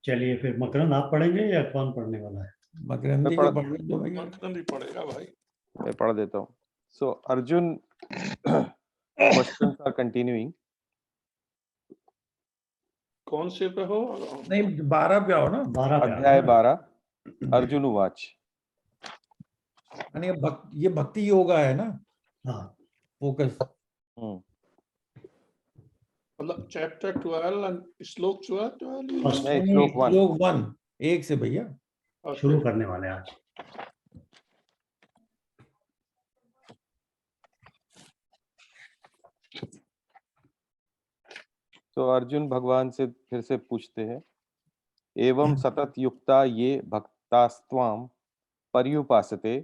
चलिए फिर मकरंद आप पढ़ेंगे या कौन पढ़ने वाला है? मकरंदी को पढ़ने दो भैया। मकरंद भी पढ़ेगा भाई। मैं पढ़ देता हूँ। सो अर्जुन क्वेश्चंस आर कंटिन्यूइंग। कौन से पे हो? नहीं 12 पे आओ ना। 12 पे अध्याय 12 अर्जुन उवाच। यानी ये भक्ति योगा है ना। हाँ फोकस। मतलब चैप्टर 12 and श्लोक 12 नहीं, श्लोक 1 श्लोक 1 1 से भैया शुरू करने वाले हैं आज। तो अर्जुन भगवान से फिर से पूछते हैं, एवं सतत युक्ता ये भक्तास्त्वाम पर्युपासते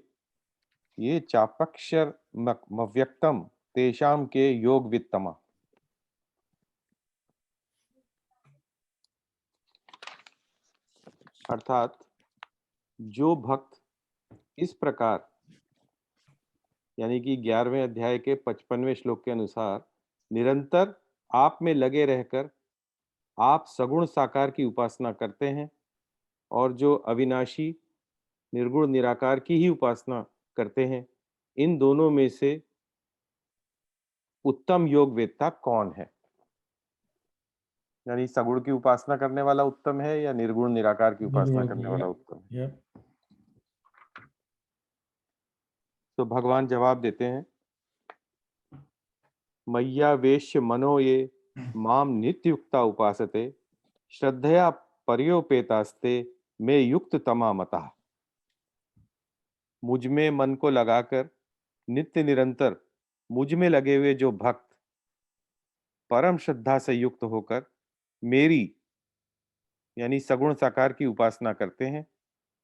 ये चापक्षर मव्यक्तम तेषाम के योग वित्तमा। अर्थात जो भक्त इस प्रकार, यानी कि 11वें अध्याय के 55वें श्लोक के अनुसार निरंतर आप में लगे रहकर आप सगुण साकार की उपासना करते हैं और जो अविनाशी निर्गुण निराकार की ही उपासना करते हैं, इन दोनों में से उत्तम योग वेत्ता कौन है? यानी सगुण की उपासना करने वाला उत्तम है या निर्गुण निराकार की उपासना करने वाला उत्तम है? तो भगवान जवाब देते हैं, मय्या वेश्य मनो ये माम नित्युक्ता उपासते श्रद्धया पर्योपेतास्ते में युक्त तमा मता। मुझ में मन को लगाकर नित्य निरंतर मुझ में लगे हुए जो भक्त परम श्रद्धा से युक्त होकर मेरी यानी सगुण साकार की उपासना करते हैं,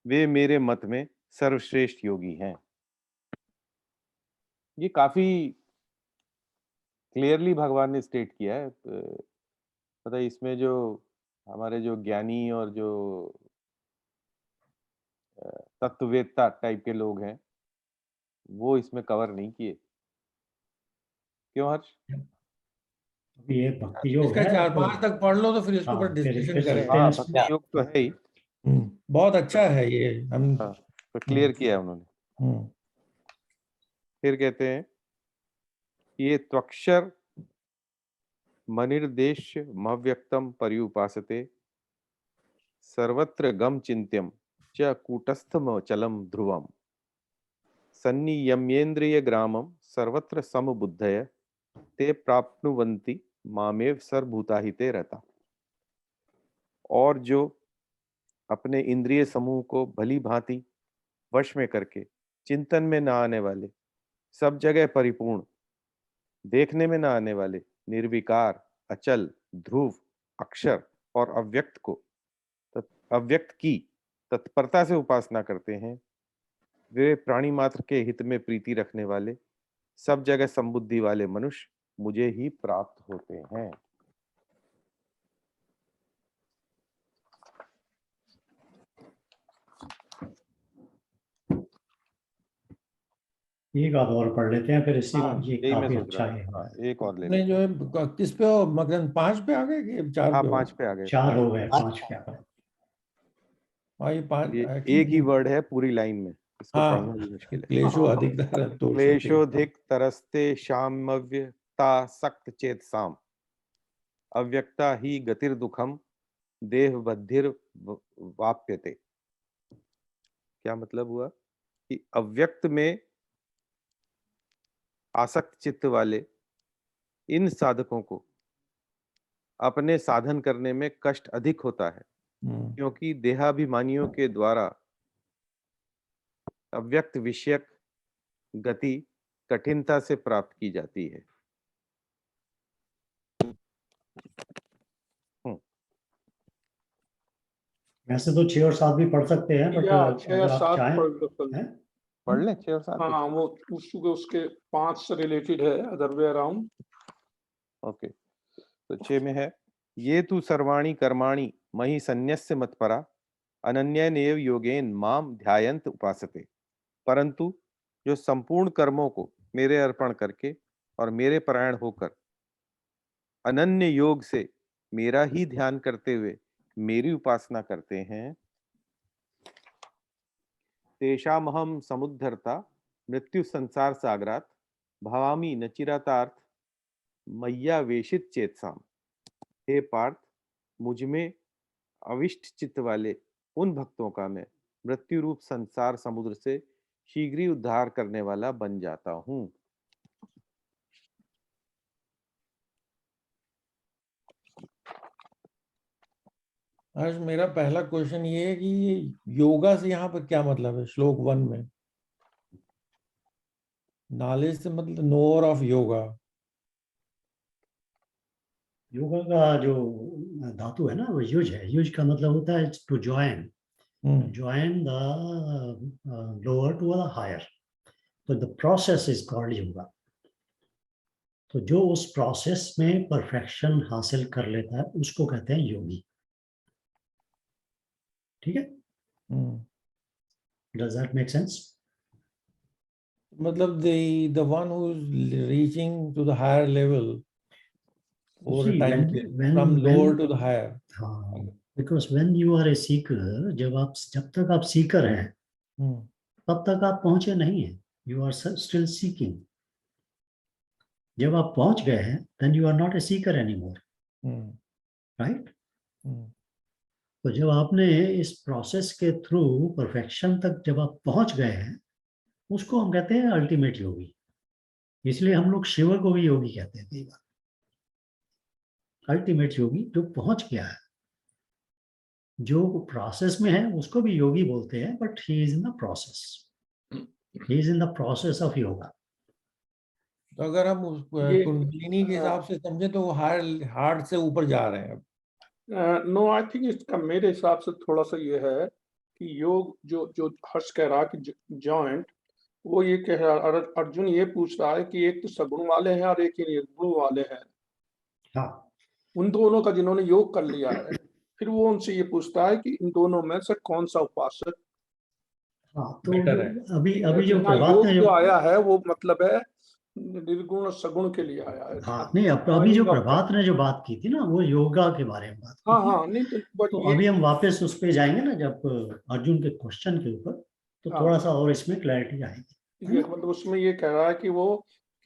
वे मेरे मत में सर्वश्रेष्ठ योगी हैं। ये काफी क्लियरली भगवान ने स्टेट किया है। पता है, इसमें जो हमारे जो ज्ञानी और जो तत्ववेत्ता टाइप के लोग हैं वो इसमें कवर नहीं किए। क्यों हर्ष? अभी ये भक्ति योग इसका है 4-5 तक पढ़ लो तो फिर इसके ऊपर फिर डिस्कशन चलते करें। हैं भक्ति योग तो है ही। बहुत अच्छा है ये। हम तो क्लियर किया है उन्होंने। फिर कहते हैं, ये त्वक्षर मनिर्देश मव्यक्तम पर्युपासते सर्वत्र गम चिंत्यम च कूटस्थम चलम ध्रुवम सन्नियम्येन्द्रिय ग्रामम सर्वत्र समबुद्धय ते प्राप्नुवन्ति मामेव सर्वभूताहिते रहता। और जो अपने इंद्रिय समूह को भली भांति वश में करके चिंतन में न आने वाले, सब जगह परिपूर्ण, देखने में न आने वाले निर्विकार, अचल, ध्रुव, अक्षर और अव्यक्त की तत्परता से उपासना करते हैं, वे प्राणी मात्र के हित में प्रीति रखने वाले, सब जगह संबुद्धि वाले मनुष्य मुझे ही प्राप्त होते हैं। एक आध और पढ़ लेते हैं फिर इसी ये यही मैं काफी सोच अच्छा रहा है। हूँ। एक और ले नहीं लेते जो हैं। है किस पे हो मगन 5 पे आ गए कि 4 हाँ, पे हो? 5 पे आ गए। 4 हो गए, 5 पे आ गए। भाई 5 ये एक ही वर्ड है पूरी लाइन में, इसको पढ़ना भी मुश्किल है। क्लेशो अधिकतर तो क्लेशोधिक तरस्ते शाम्यव्यता सक्त चेत साम अव्यक्ता ही गतिर दुखम देह बद्धिर वाप्यते। क्या मतलब हुआ कि अव्यक्त में आसक्त चित्त वाले इन साधकों को अपने साधन करने में कष्ट अधिक होता है, क्योंकि देहाभिमानियों के द्वारा अव्यक्त विषयक गति कठिनता से प्राप्त की जाती है। वैसे तो 6 और 7 भी पढ़ सकते हैं, बट अगर आप चाहें पढ़ लें 6 और 7। हाँ, वो उसके 5 से रिलेटेड है, अदर वे अराउंड। ओके, तो 6 में है, ये तू सर्वाणी कर्माणि मही सन्न्यस्य मत्परा अनन्यनेव योगेन माम ध्यायन्त उपासते। परंतु जो संपूर्ण कर्मों को मेरे अर्पण करके और मेरे परायण होकर अनन्य योग से मेरा ही ध्यान करते हुए मेरी उपासना करते हैं तेषामहं समुद्धर्ता मृत्यु संसार सागरात भवामि न चिरातार्थ मय्यावेशित चेतसाम। हे पार्थ, मुझ में अविष्ट चित्त वाले उन भक्तों का मैं मृत्यु रूप संसार समुद्र से शीघ्र ही उद्धार करने वाला बन जाता हूँ। आज मेरा पहला क्वेश्चन ये है कि योगा से यहाँ पर क्या मतलब है श्लोक 1 में? नॉलेज से मतलब नोअर ऑफ योगा। योगा का जो धातु है ना वो युज है। युज का मतलब होता है to join, join the lower to the higher. तो the process is called yoga. तो जो उस प्रोसेस में परफेक्शन हासिल कर लेता है उसको कहते हैं योगी। ठीक है, डज दैट मेक सेंस? मतलब the one who is reaching to the higher level over a time period from lower to the higher. हाँ, because when you are a seeker, जब तक आप सीकर हैं तब तक आप पहुंचे नहीं हैं। You are still seeking. जब आप पहुंच गए हैं then you are not a seeker anymore, right? तो जब आपने इस प्रोसेस के थ्रू परफेक्शन तक जब आप पहुंच गए हैं उसको हम कहते हैं अल्टीमेट योगी। इसलिए हम लोग शिव को भी योगी कहते हैं कई बार। अल्टीमेट योगी जो पहुंच गया है, जो प्रोसेस में है उसको भी योगी बोलते हैं, but he is in the process, he is in the process of yoga. तो अगर हम उस कुंडलिनी के हिसाब से समझे तो वो हार्ट से ऊपर जा रहे हैं। नो, आई थिंक इसका मेरे हिसाब से थोड़ा सा ये है कि योग जो जो हर्ष कह रहा है कि जॉइंट, वो ये कह रहा है, अर्जुन ये पूछ रहा है कि एक तो सगुण वाले हैं और एक ही निर्गुण वाले हैं। हाँ, उन दोनों का जिन्होंने योग कर लिया है, फिर वो उनसे ये पूछता है कि इन दोनों में से कौन सा उपासक हाँ। तो बेटर है। अभी जो प्रभात योग ने जो जो आया है वो मतलब है निर्गुण और सगुण के लिए आया है। हाँ, नहीं, अभी जो प्रभात ने जो बात की थी ना वो योगा के बारे में बात की हाँ थी। हाँ, नहीं तो बट तो ये अभी हम वापस उस पे जाएंगे ना जब अर्जुन के क्वेश्चन के ऊपर, तो हाँ, थोड़ा सा और इसमें क्लैरिटी आएगी, है ये ना? मतलब उसमें ये कह रहा है कि वो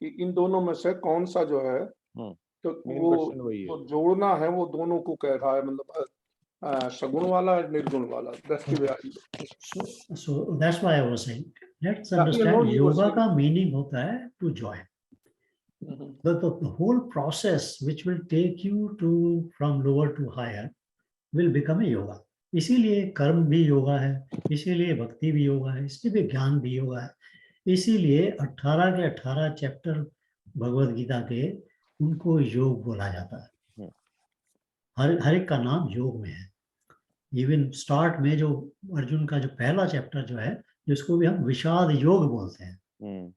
कि इन दोनों में से कौन सा जो है, तो मेन वो क्वेश्चन वही है। तो जोड़ना है वो दोनों को कह रहा है, मतलब सगुण वाला और निर्गुण वाला। So that's why I was saying, let's you understand know, you were yoga saying- का मीनिंग होता है to join. The whole process which will take you to from lower to higher will become a yoga. इसीलिए कर्म भी योगा है, इसीलिए भक्ति भी योगा है, इसीलिए ज्ञान भी योगा है। इसीलिए 18 के 18 चैप्टर भगवद गीता के उनको योग बोला जाता है। हर एक का नाम योग में है। इवन स्टार्ट में जो अर्जुन का जो पहला चैप्टर जो है, जिसको भी हम विषाद योग बोलते हैं,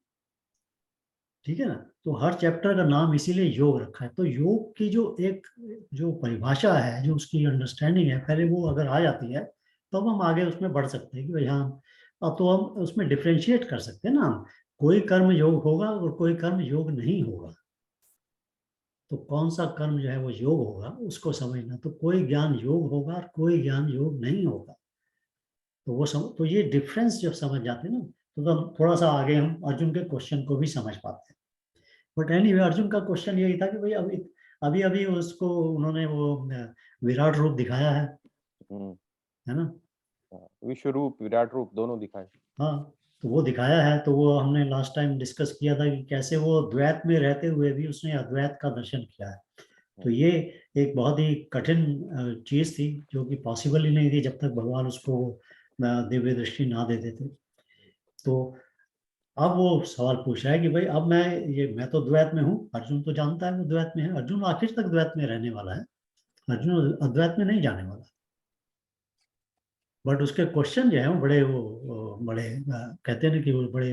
ठीक है ना? तो हर चैप्टर का नाम इसीलिए योग रखा है। तो योग की जो एक जो परिभाषा है, जो उसकी अंडरस्टैंडिंग है, पहले वो अगर आ जाती है तो अब हम आगे उसमें बढ़ सकते हैं कि भाई हाँ, अब तो हम उसमें डिफ्रेंशिएट कर सकते हैं ना, कोई कर्म योग होगा और कोई कर्म योग नहीं होगा। तो कौन सा कर्म जो है वो योग होगा उसको समझना। तो कोई ज्ञान योग होगा और कोई ज्ञान योग नहीं होगा। तो वो तो ये डिफरेंस जब समझ जाते हैं ना, तो हम थोड़ा सा आगे हम अर्जुन के क्वेश्चन को भी समझ पाते हैं। बट एनीवे, अर्जुन का क्वेश्चन यही था कि भाई अभी अभी उसको उन्होंने वो विराट रूप दिखाया है ना? विश्व रूप, विराट रूप दोनों दिखाए। हाँ, तो वो दिखाया है। तो वो हमने लास्ट टाइम डिस्कस किया था कि कैसे वो द्वैत में रहते हुए भी उसने अद्वैत का दर्शन किया है। तो ये एक बहुत ही कठिन चीज थी जो कि पॉसिबल ही नहीं थी जब तक भगवान उसको दिव्य दृष्टि ना दे देते। तो अब वो सवाल पूछ रहा है कि भाई अब मैं तो द्वैत में हूँ। अर्जुन तो जानता है वो द्वैत में है, अर्जुन आखिर तक द्वैत में रहने वाला है, अर्जुन अद्वैत में नहीं जाने वाला। बट उसके क्वेश्चन जो है वो बड़े कहते हैं ना कि वो बड़े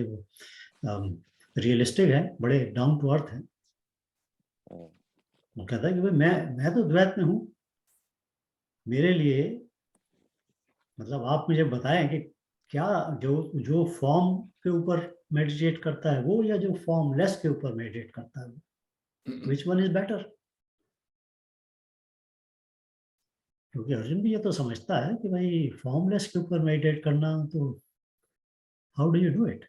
रियलिस्टिक है, बड़े डाउन टू अर्थ है। वो कहता है कि भाई मैं तो द्वैत में हूँ, मेरे लिए मतलब आप मुझे बताएं कि क्या जो जो फॉर्म के ऊपर मेडिटेट करता है वो, या जो फॉर्मलेस के ऊपर मेडिटेट करता है वो, विच वन इज बेटर? क्योंकि अर्जुन भी ये तो समझता है कि भाई फॉर्मलेस के ऊपर मेडिटेट करना, तो how do you do it?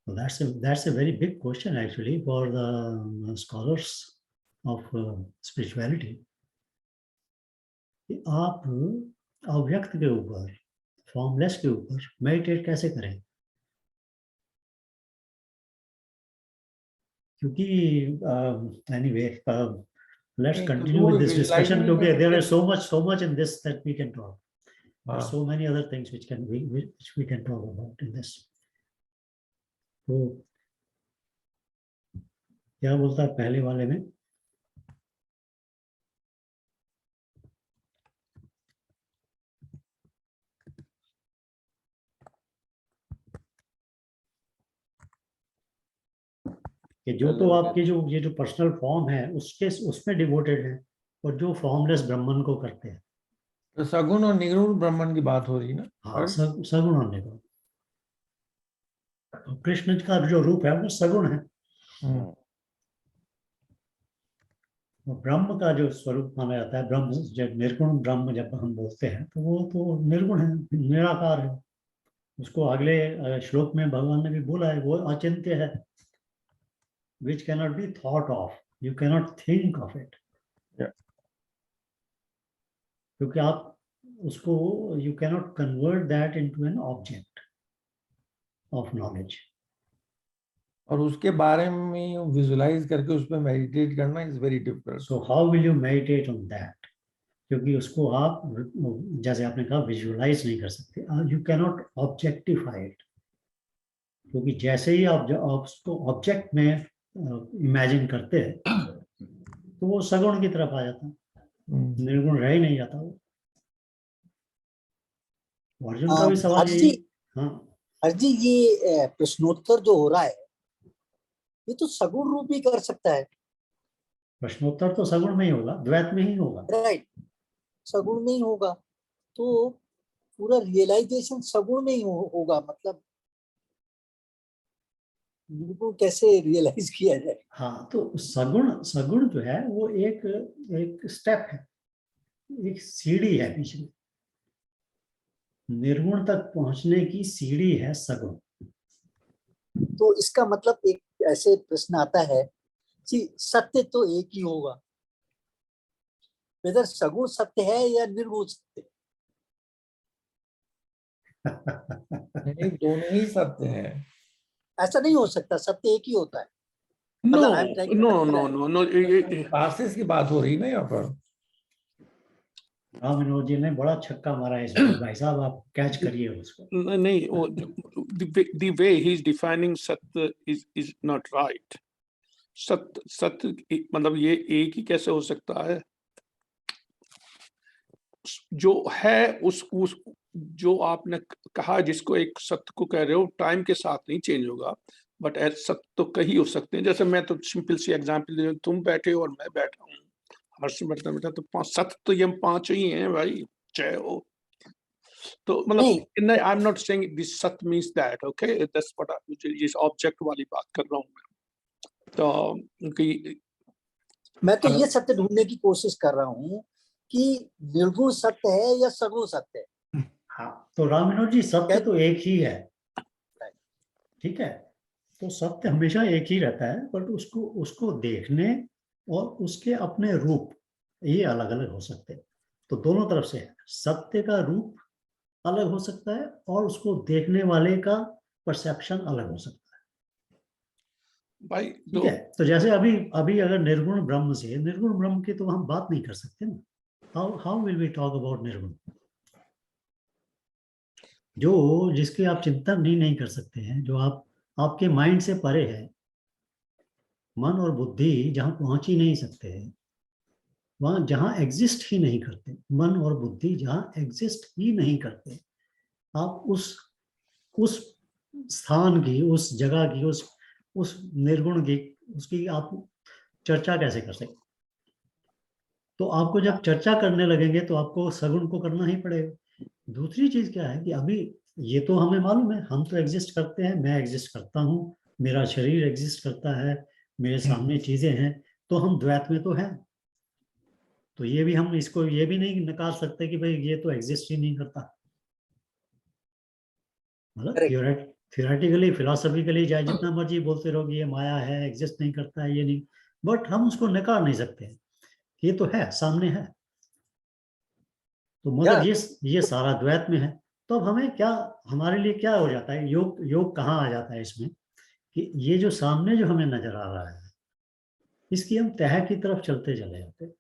So that's a very big question actually for the scholars of spirituality. कि आप अव्यक्त के ऊपर, फॉर्मलेस के ऊपर मेडिटेट कैसे करें? क्योंकि anyway, let's continue with this discussion because there is so much in this that we can talk. There are so many other things which we can talk about in this. तो क्या बोलता है पहले वाले में? कि जो तो आपके जो ये जो पर्सनल फॉर्म है उसमें डिवोटेड है, और जो फॉर्मलेस ब्राह्मण को करते हैं। तो सगुण और निर्गुण ब्राह्मण की बात हो रही है ना? हाँ, सगुण और निर्गुण। तो कृष्ण का जो रूप है वो सगुण है, ब्रह्म का जो स्वरूप माना जाता है, ब्रह्म जब निर्गुण ब्रह्म जब हम बोलते हैं तो वो तो निर्गुण है, निराकार है। उसको अगले श्लोक में भगवान ने भी बोला है, वो अचिंत्य है, which cannot be thought of, you cannot think of it. क्योंकि आप उसको you cannot convert that into an object of knowledge. और उसके बारे में विजुलाइज करके उस पर मेडिटेट करना is very difficult. So how will you meditate on that? क्योंकि उसको आप जैसे आपने कहा विजुलाइज नहीं कर सकते, you cannot objectify it. क्योंकि जैसे ही आप उसको ऑब्जेक्ट में इमेजिन करते हैं तो वो सगुण की तरफ आ जाता है, निर्गुण रह ही नहीं जाता वो। अर्जुन का भी सवाल यही। हाँ अर्जी, ये प्रश्नोत्तर जो हो रहा है ये तो सगुण रूप ही कर सकता है। प्रश्नोत्तर तो सगुण में ही होगा, द्वैत में ही होगा। राइट, सगुण में ही होगा, तो पूरा रियलाइजेशन सगुण में ही होगा। मतलब निर्गुण कैसे रियलाइज किया जाए? हाँ, तो सगुण जो है वो एक स्टेप है, एक सीढ़ी है बीच में। निर्गुण तक पहुंचने की सीढ़ी है सगुण। तो इसका मतलब एक ऐसे प्रश्न आता है कि सत्य तो एक ही होगा, वेदर सगुण सत्य है या निर्गुण सत्य? नहीं, दोनों ही सत्य है। ऐसा नहीं हो सकता, सत्य एक ही होता है। नो, पासेस की बात हो रही ना यहाँ पर। हाँ, विनोद जी ने बड़ा छक्का मारा है इसमें, भाई साहब आप कैच करिए उसको। नहीं, the way he is defining सत्य is not right. सत्य मतलब ये एक ही कैसे हो सकता है? जो है उस जो आपने कहा, जिसको एक सत्य को कह रहे हो, टाइम के साथ नहीं चेंज होगा, बट सत्य तो कहीं हो सकते हैं। जैसे मैं तो सिंपल सी एग्जांपल दे रहा हूं, तुम बैठे हो और मैं बैठा हूँ, हर्ष बैठा तो पांच सत्य तो ये हम पांच ही हैं भाई, जय हो। तो मतलब I am not saying this सत्य means that, okay, that's what I जिस ऑब्जेक्ट वाली बात कर रहा हूं मैं। तो मैं तो ये सत्य ढूंढने की कोशिश कर रहा हूँ कि निर्गुण सत्य है या सगुण सत्य है। हाँ, तो राम विनोद जी, सत्य तो एक ही है, ठीक है। तो सत्य हमेशा एक ही रहता है, बट उसको देखने और उसके अपने रूप ये अलग अलग हो सकते हैं। तो दोनों तरफ से है, सत्य का रूप अलग हो सकता है और उसको देखने वाले का परसेप्शन अलग हो सकता है भाई। ठीक है। तो जैसे अभी अगर निर्गुण ब्रह्म से, निर्गुण ब्रह्म की तो हम बात नहीं कर सकते ना। How will we talk about निर्गुण? जो जिसके आप चिंतन नहीं कर सकते हैं, जो आपके माइंड से परे है, मन और बुद्धि जहां पहुंच ही नहीं सकते हैं, वहां जहां एग्जिस्ट ही नहीं करते, मन और बुद्धि जहां एग्जिस्ट ही नहीं करते, आप उस स्थान की, उस जगह की, उस निर्गुण की, उसकी आप चर्चा कैसे कर सकते? तो आपको जब चर्चा करने लगेंगे तो आपको सगुण को करना ही पड़ेगा। दूसरी चीज क्या है कि अभी ये तो हमें मालूम है, हम तो एग्जिस्ट करते हैं, मैं एग्जिस्ट करता हूँ, मेरा शरीर एग्जिस्ट करता है, मेरे सामने चीजें हैं, तो हम द्वैत में तो हैं। तो ये भी हम इसको ये भी नहीं नकार सकते कि भाई ये तो एग्जिस्ट ही नहीं करता। मतलब थियोरेटिकली फिलोसफिकली चाहे जितना मर्जी बोलते रहो ये माया है, एग्जिस्ट नहीं करता है, ये नहीं, बट हम उसको नकार नहीं सकते, ये तो है, सामने है। तो मगर ये सारा द्वैत में है। तो अब हमें क्या, हमारे लिए क्या हो जाता है, योग कहाँ आ जाता है इसमें, कि ये जो सामने जो हमें नजर आ रहा है इसकी हम तह की तरफ चलते चले जाते हैं,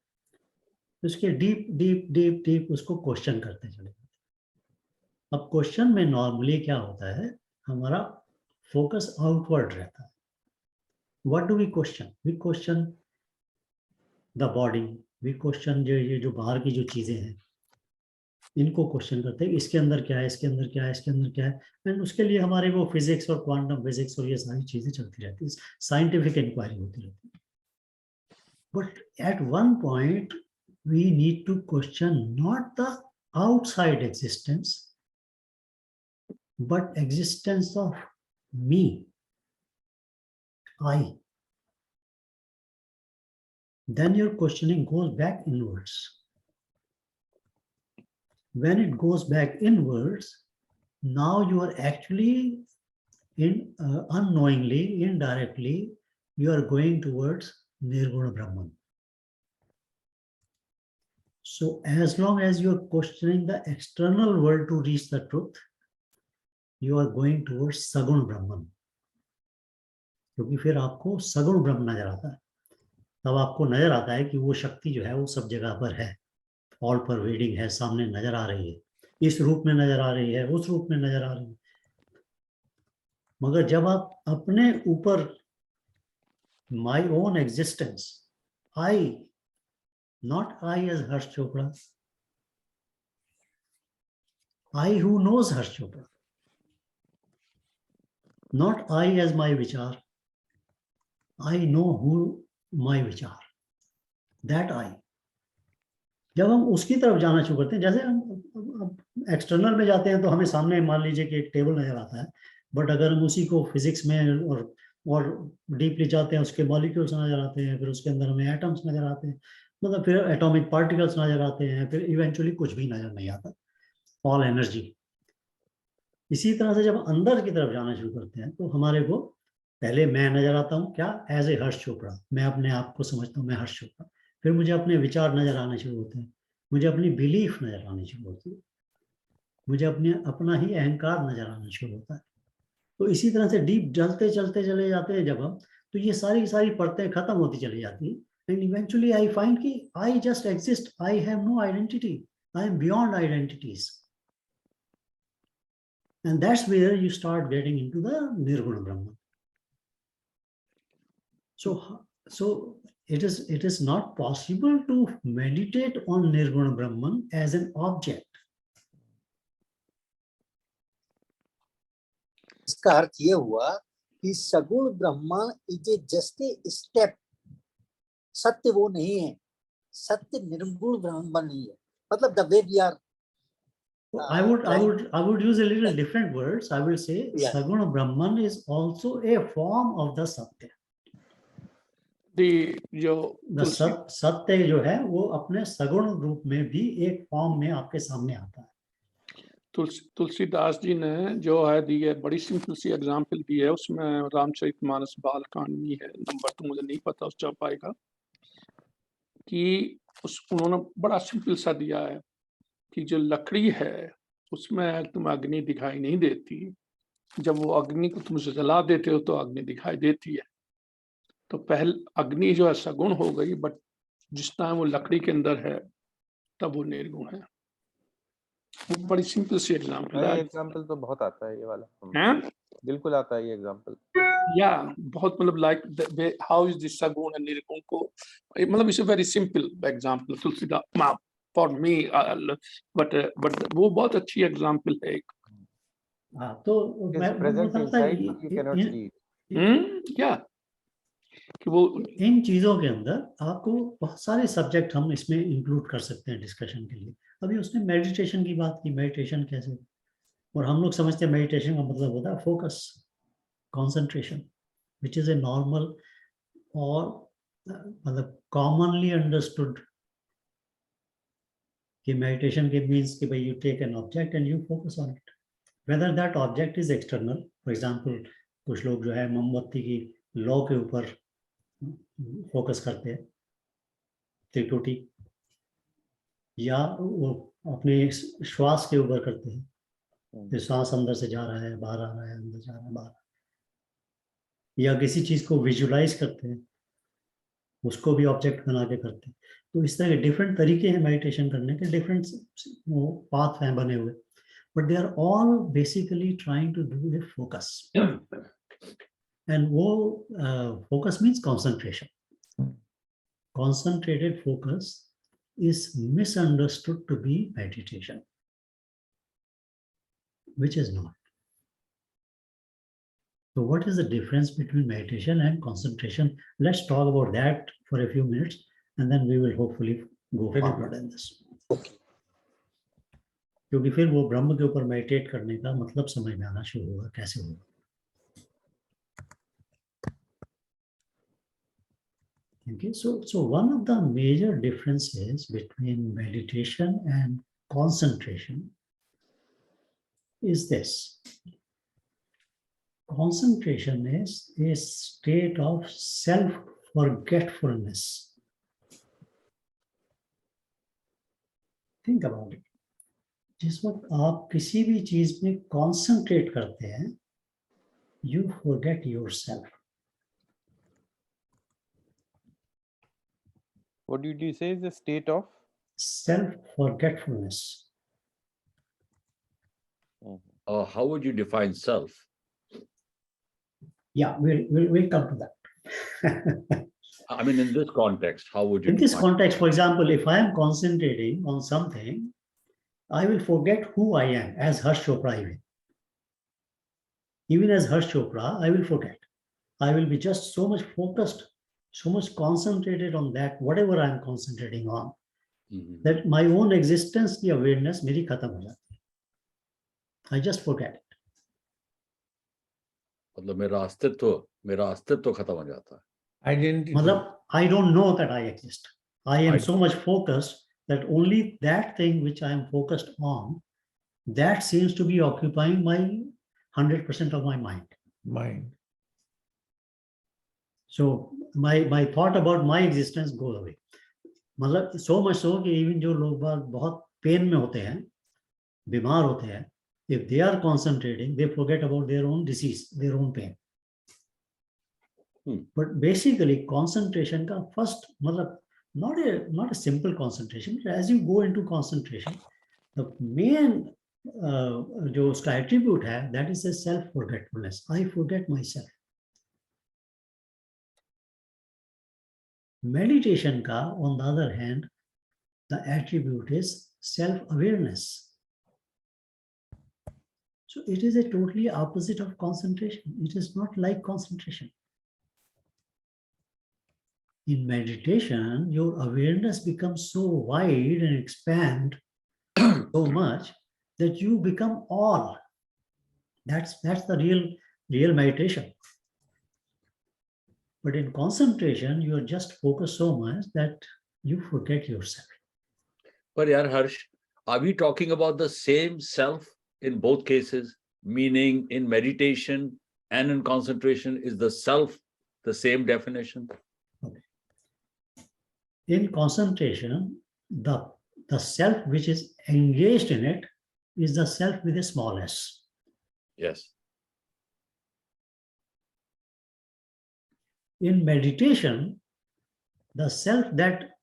उसके डीप डीप डीप डीप उसको क्वेश्चन करते चले जाते हैं। अब क्वेश्चन में नॉर्मली क्या होता है, हमारा फोकस आउटवर्ड रहता है। What do we question? We question the body, we question जो ये जो बाहर की जो चीजें हैं इनको क्वेश्चन करते हैं, इसके अंदर क्या है, इसके अंदर क्या है, इसके अंदर क्या है। एंड उसके लिए हमारे वो फिजिक्स और क्वांटम फिजिक्स और ये सारी चीजें चलती रहती है, साइंटिफिक इंक्वायरी होती रहती है। But at one point we need to question not the outside existence but existence of me, I. Then your questioning goes back inwards. When it goes back inwards, now you are actually unknowingly, indirectly, you are going towards Nirguna Brahman. So as long as you are questioning the external world to reach the truth, you are going towards Sagun Brahman. क्योंकि फिर आपको सगुण ब्रह्म नजर आता है, तब आपको नजर आता है कि वो शक्ति जो है वो सब जगह पर है, ऑल परवेडिंग है, सामने नजर आ रही है, इस रूप में नजर आ रही है, उस रूप में नजर आ रही है। मगर जब आप अपने ऊपर my own existence, I, not I as Harsh Chopra, I who knows Harsh Chopra, not I as my विचार, आई नो हु माई विचार, दैट आई। जब हम उसकी तरफ जाना शुरू करते हैं, जैसे हम एक्सटर्नल में जाते हैं तो हमें सामने मान लीजिए कि एक टेबल नजर आता है, बट अगर हम उसी को फिजिक्स में और डीपली जाते हैं, उसके मॉलिक्यूल्स नजर आते हैं, फिर उसके अंदर हमें एटम्स नजर आते हैं, मतलब फिर एटॉमिक पार्टिकल्स नजर आते हैं, फिर इवेंचुअली कुछ भी नजर नहीं आता, ऑल एनर्जी। इसी तरह से जब अंदर की तरफ जाना शुरू करते हैं तो हमारे को पहले मैं नजर आता हूँ, क्या, एज ए हर्ष चोपड़ा, मैं अपने आप को समझता हूँ मैं हर्ष चोपड़ा। फिर मुझे अपने विचार नजर आने शुरू होते हैं, मुझे अपनी बिलीफ नजर आनी शुरू होती है, मुझे अपना ही अहंकार नजर आना शुरू होता है। तो इसी तरह से डीप चलते चलते चले जाते हैं जब हम, तो ये सारी परतें खत्म होती चली जाती है। एंड इवेंचुअली आई फाइंड कि I just exist, I have no identity, I am beyond identities. And that's where you start getting into the निर्गुण ब्रह्म। So it is not possible to meditate on Nirguna Brahman as an object. इसका अर्थ ये हुआ कि saguna Brahman is a just a step. सत्य वो नहीं है, सत्य निर्गुण ब्रह्मन नहीं है। मतलब the way we are, I would use a little different words. I will say Saguna Brahman is also a form of the Satya. सत्य जो है वो अपने सगुण रूप में भी एक फॉर्म में आपके सामने आता है। तुलसीदास जी ने जो है दी है, बड़ी सिंपल सी एग्जांपल दी है, उसमें रामचरितमानस बाल कांड में है, नंबर तो मुझे नहीं पता उस चौपाई का, कि उन्होंने बड़ा सिंपल सा दिया है कि जो लकड़ी है उसमें तुम्हें अग्नि दिखाई नहीं देती, जब वो अग्नि को तुम जला देते हो तो अग्नि दिखाई देती है। तो पहले अग्नि जो है सगुण हो गई, बट जिस टाइम वो लकड़ी के अंदर है तब वो निर्गुण है। वो बड़ी सिंपल सी एग्जांपल है। एग्जांपल तो बहुत आता है ये वाला, बिल्कुल आता है ये एग्जांपल। या बहुत मतलब लाइक हाउ इज दिस सगुण एंड निर्गुण को, मतलब it's a very simple example Tulsidas for me, but वो बहुत अच्छी एग्जांपल है एक। हाँ, तो मैं क्या कि वो इन चीजों के अंदर आपको बहुत सारे सब्जेक्ट हम इसमें इंक्लूड कर सकते हैं डिस्कशन के लिए। अभी उसने मेडिटेशन की बात की, मेडिटेशन कैसे, और हम लोग समझते हैं मेडिटेशन का मतलब होता है focus, concentration, which is a normal और मतलब कॉमनली अंडरस्टूड कि meditation के means कि भाई you take an object and you focus on it. Whether that object is external, for example, कुछ लोग जो है मोमबत्ती की लौ के ऊपर फोकस करते हैं, त्रिपुटी, या वो अपने श्वास के ऊपर करते हैं, तो श्वास अंदर से जा रहा है, बाहर आ रहा है, अंदर जा रहा है, बाहर, या किसी चीज को विजुलाइज करते हैं, उसको भी ऑब्जेक्ट बना के करते हैं. तो इस तरह के डिफरेंट तरीके हैं मेडिटेशन करने के, डिफरेंट पाथ हैं बने हुए, but they are all basically trying to do the focus. And वो focus means concentration. Concentrated focus is misunderstood to be meditation, which is not. So what is the difference between meditation and concentration? Let's talk about that for a few minutes, and then we will hopefully go forward in this. Okay. क्योंकि फिर वो ब्रह्म के ऊपर meditate करने का मतलब समझ में आना शुरू होगा, कैसे होगा. Okay, so one of the major differences between meditation and concentration is this. Concentration is a state of self-forgetfulness. Think about it. जिस वक्त आप किसी भी चीज में concentrate करते हैं, you forget yourself. What did you say is the state of? Self-forgetfulness. How would you define self? Yeah, we'll come to that. I mean, in this context, how would you In this define context, for example, if I am concentrating on something, I will forget who I am as Harsh Chopra. Even as Harsh Chopra, I will forget. I will be just so much focused, so much concentrated on that, whatever I'm concentrating on, that my own existence, the awareness, मेरी खत्म हो जाती है. I just forget it. मतलब मेरा अस्तित्व खत्म हो जाता है. Identity. मतलब I don't know that I exist. I am so much focused that only that thing which I am focused on, that seems to be occupying my 100% of my mind. Mind. So my thought about my existence goes away. मतलब so much so कि even जो लोग बहुत pen में होते हैं, बीमार होते हैं, if they are concentrating, they forget about their own disease, their own pain. But basically concentration का first मतलब not a simple concentration, but as you go into concentration, the main जो उसका attribute है, that is a self-forgetfulness. I forget myself. Meditation ka, on the other hand, the attribute is self-awareness. So it is a totally opposite of concentration. It is not like concentration. In meditation, your awareness becomes so wide and expand so much that you become all. That's the real meditation. But in concentration, you are just focused so much that you forget yourself. But yaar Harsh, are we talking about the same self in both cases? Meaning in meditation and in concentration, is the self the same definition? Okay. In concentration, the self which is engaged in it is the self with a small s. Yes. In meditation, the self that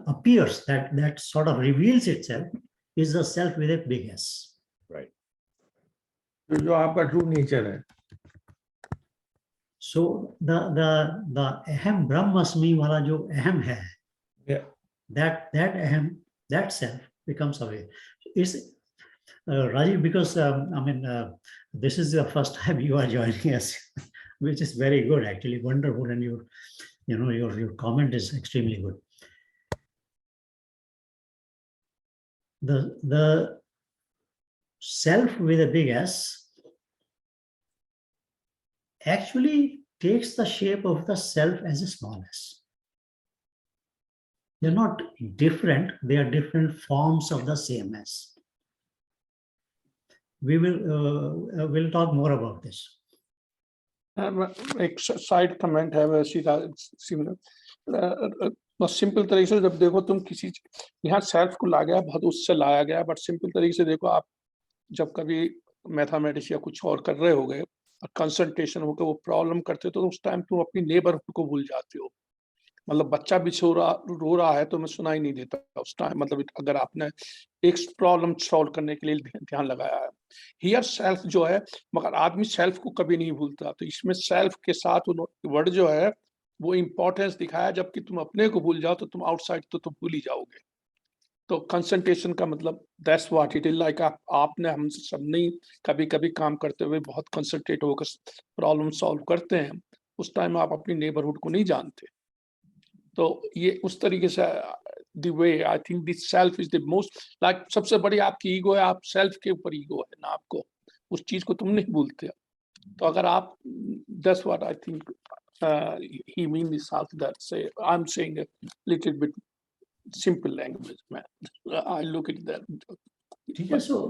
appears, that sort of reveals itself, is the self with a big S. Right. जो आपका true nature है. So the aham brahmasmi wala jo aham hai, Yeah. that aham, that self becomes aware. It's Rajiv, because this is the first time you are joining us, which is very good, actually, wonderful, and your comment is extremely good. The self with a big S actually takes the shape of the self as a small s. They're not different, they are different forms of the sameness. We will we'll talk more about this. एक side comment है वैसी similar बस simple तरीके से जब देखो तुम किसी यहाँ सेल्फ को ला गया बहुत उससे लाया गया बट सिंपल तरीके से देखो आप जब कभी मैथमेटिक्स या कुछ और कर रहे हो गए और कंसंट्रेशन होकर वो प्रॉब्लम करते हो तो उस टाइम तुम अपनी नेबरहुड को भूल जाते हो मतलब बच्चा भी रो रहा है तो मैं सुनाई नहीं देता उस टाइम मतलब अगर आपने एक प्रॉब्लम सॉल्व करने के लिए ध्यान लगाया है हियर सेल्फ जो है मगर आदमी सेल्फ को कभी नहीं भूलता तो इसमें सेल्फ के साथ वर्ड जो है वो इम्पोर्टेंस दिखाया जबकि तुम अपने को भूल जाओ तो तुम आउटसाइड तो तुम भूल ही जाओगे तो कंसंट्रेशन का मतलब that's what it is like आपने हम सब नहीं कभी कभी काम करते हुए बहुत कंसंट्रेट होकर प्रॉब्लम सॉल्व करते हैं उस टाइम आप अपनी नेबरहुड को नहीं जानते तो ये उस तरीके से the way I think the self is the most like सबसे बड़ी आपकी ईगो है आप सेल्फ के ऊपर ईगो है ना आपको उस चीज को तुम नहीं भूलते तो अगर आप that's what I think he mean this half that say I'm saying a little bit simple language man I look at that.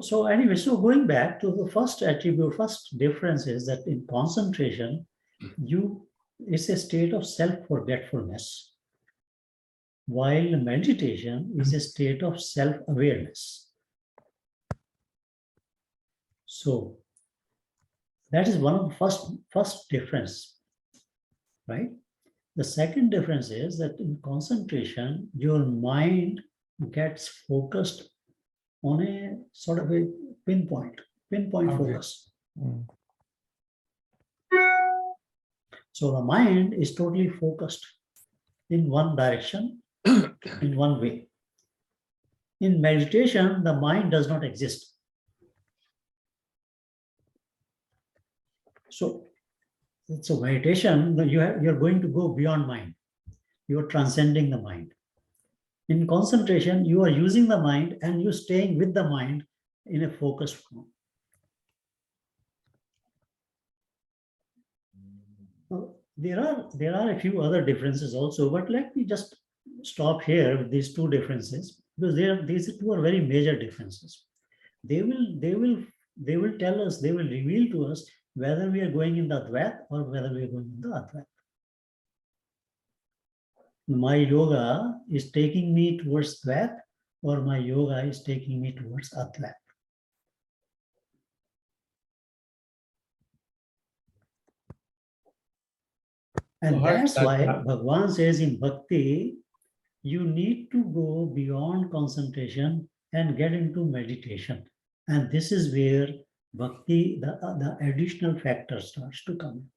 So anyway, so going back to the first attribute, first difference is that in concentration, it's a state of self-forgetfulness, while meditation is a state of self-awareness. So that is one of the first difference, right? The second difference is that in concentration, your mind gets focused on a sort of a pinpoint focus. So the mind is totally focused in one direction, in one way. In meditation, the mind does not exist. So meditation, you're going to go beyond mind. You're transcending the mind. In concentration, you are using the mind and you're staying with the mind in a focused form. There are a few other differences also, but let me just stop here with these two differences because these two are very major differences. They will tell us, they will reveal to us whether we are going in the Advait or whether we are going in the Advait. My yoga is taking me towards Dvait or my yoga is taking me towards Advait. And that's why Bhagwan says in Bhakti, you need to go beyond concentration and get into meditation. And this is where Bhakti, the additional factor starts to come in.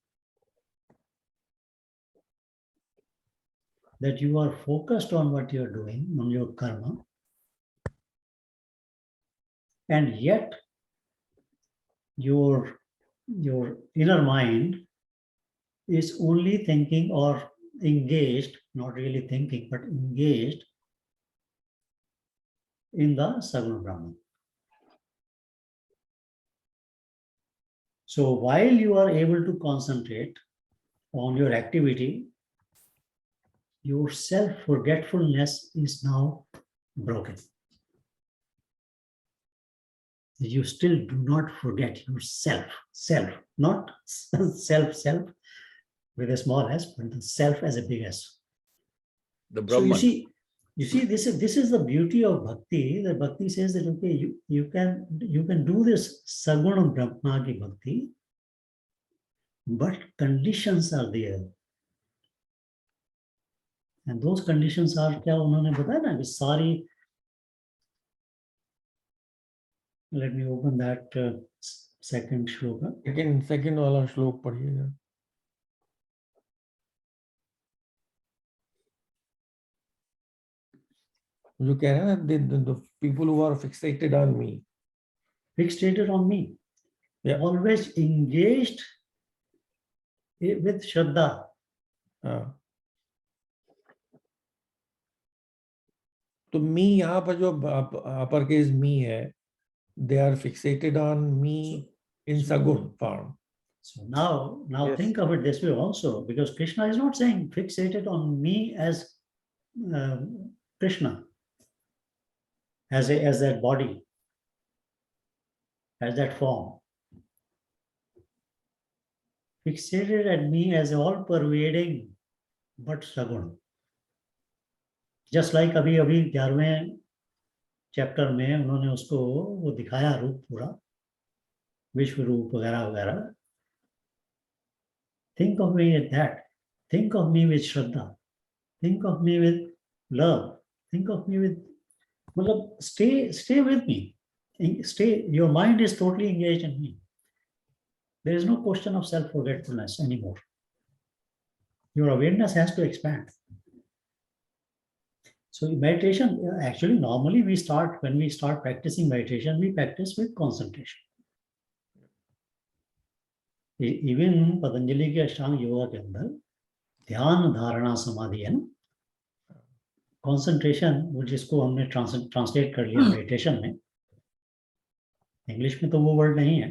That you are focused on what you're doing, on your karma, and yet your inner mind is only thinking or engaged, not really thinking, but engaged in the Saguna Brahman. So while you are able to concentrate on your activity, your self-forgetfulness is now broken. You still do not forget yourself, not self with a small s, but the self as a big S. The Brahman. So you see, this is the beauty of bhakti. The bhakti says that okay, you can do this Saguna Brahma ki bhakti, but conditions are there. And those conditions are क्या उन्होंने बताया ना कि सारी. Let me open that second shloka. Second वाला श्लोक पढ़िएगा. जो कह रहे हैं ना the people who are fixated on me. Fixated on me. Yeah. Always engaged with Shraddha. तो मी यहाँ पर जो अपर केस मी है, they are fixated on me in Sagun form. So now Yes. Think of it this way also, because Krishna is not saying fixated on me as Krishna as that body, as that form, fixated at me as all pervading but Sagun. Just like अभी 11वें chapter में उन्होंने उसको वो दिखाया रूप पूरा, विश्व रूप वगैरह वगैरह. Think of me at that. Think of me with Shraddha. Think of me with love. Think of me with, मतलब stay with me. Stay. Your mind is totally engaged in me. There is no question of self-forgetfulness anymore. Your awareness has to expand. So meditation, actually, normally when we start practicing meditation, we practice with concentration. Even Patanjali के अष्टांग योगा के अंदर ध्यान धारणा समाधि है ना, concentration, जिसको हमने ट्रांसलेट कर लिया मेडिटेशन में, इंग्लिश में तो वो वर्ड नहीं है,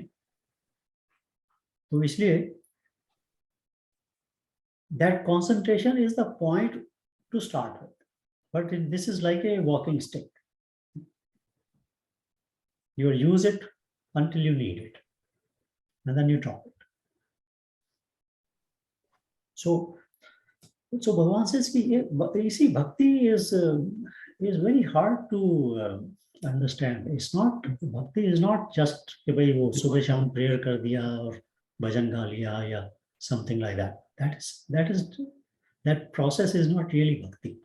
तो इसलिए that concentration is the point to start with, but this is like a walking stick. You use it until you need it, and then you drop it. So Bhagavan says you see, bhakti is very hard to understand. It's not, bhakti is not just कि भाई वो सुबह शाम prayer कर दिया और भजन गा लिया या something like that. That process is not really bhakti.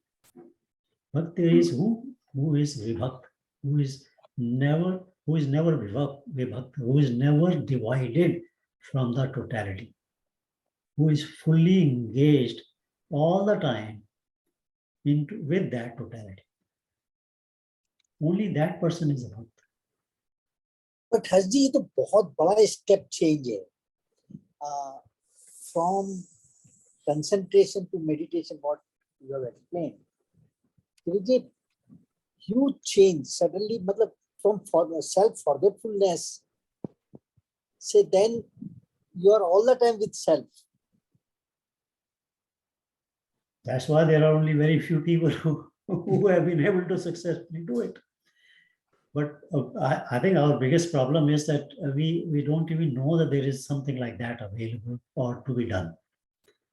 Bhakti is who is vibhakt, who is never vibhakt, who is never divided from the totality, who is fully engaged all the time with that totality. Only that person is a bhakt. But Harji, ये तो बहुत बड़ा step change है. From concentration to meditation, what you have explained. There is a huge change suddenly, मतलब from self-forgetfulness. Say then you are all the time with self. That's why there are only very few people who have been able to successfully do it. But I think our biggest problem is that we don't even know that there is something like that available or to be done.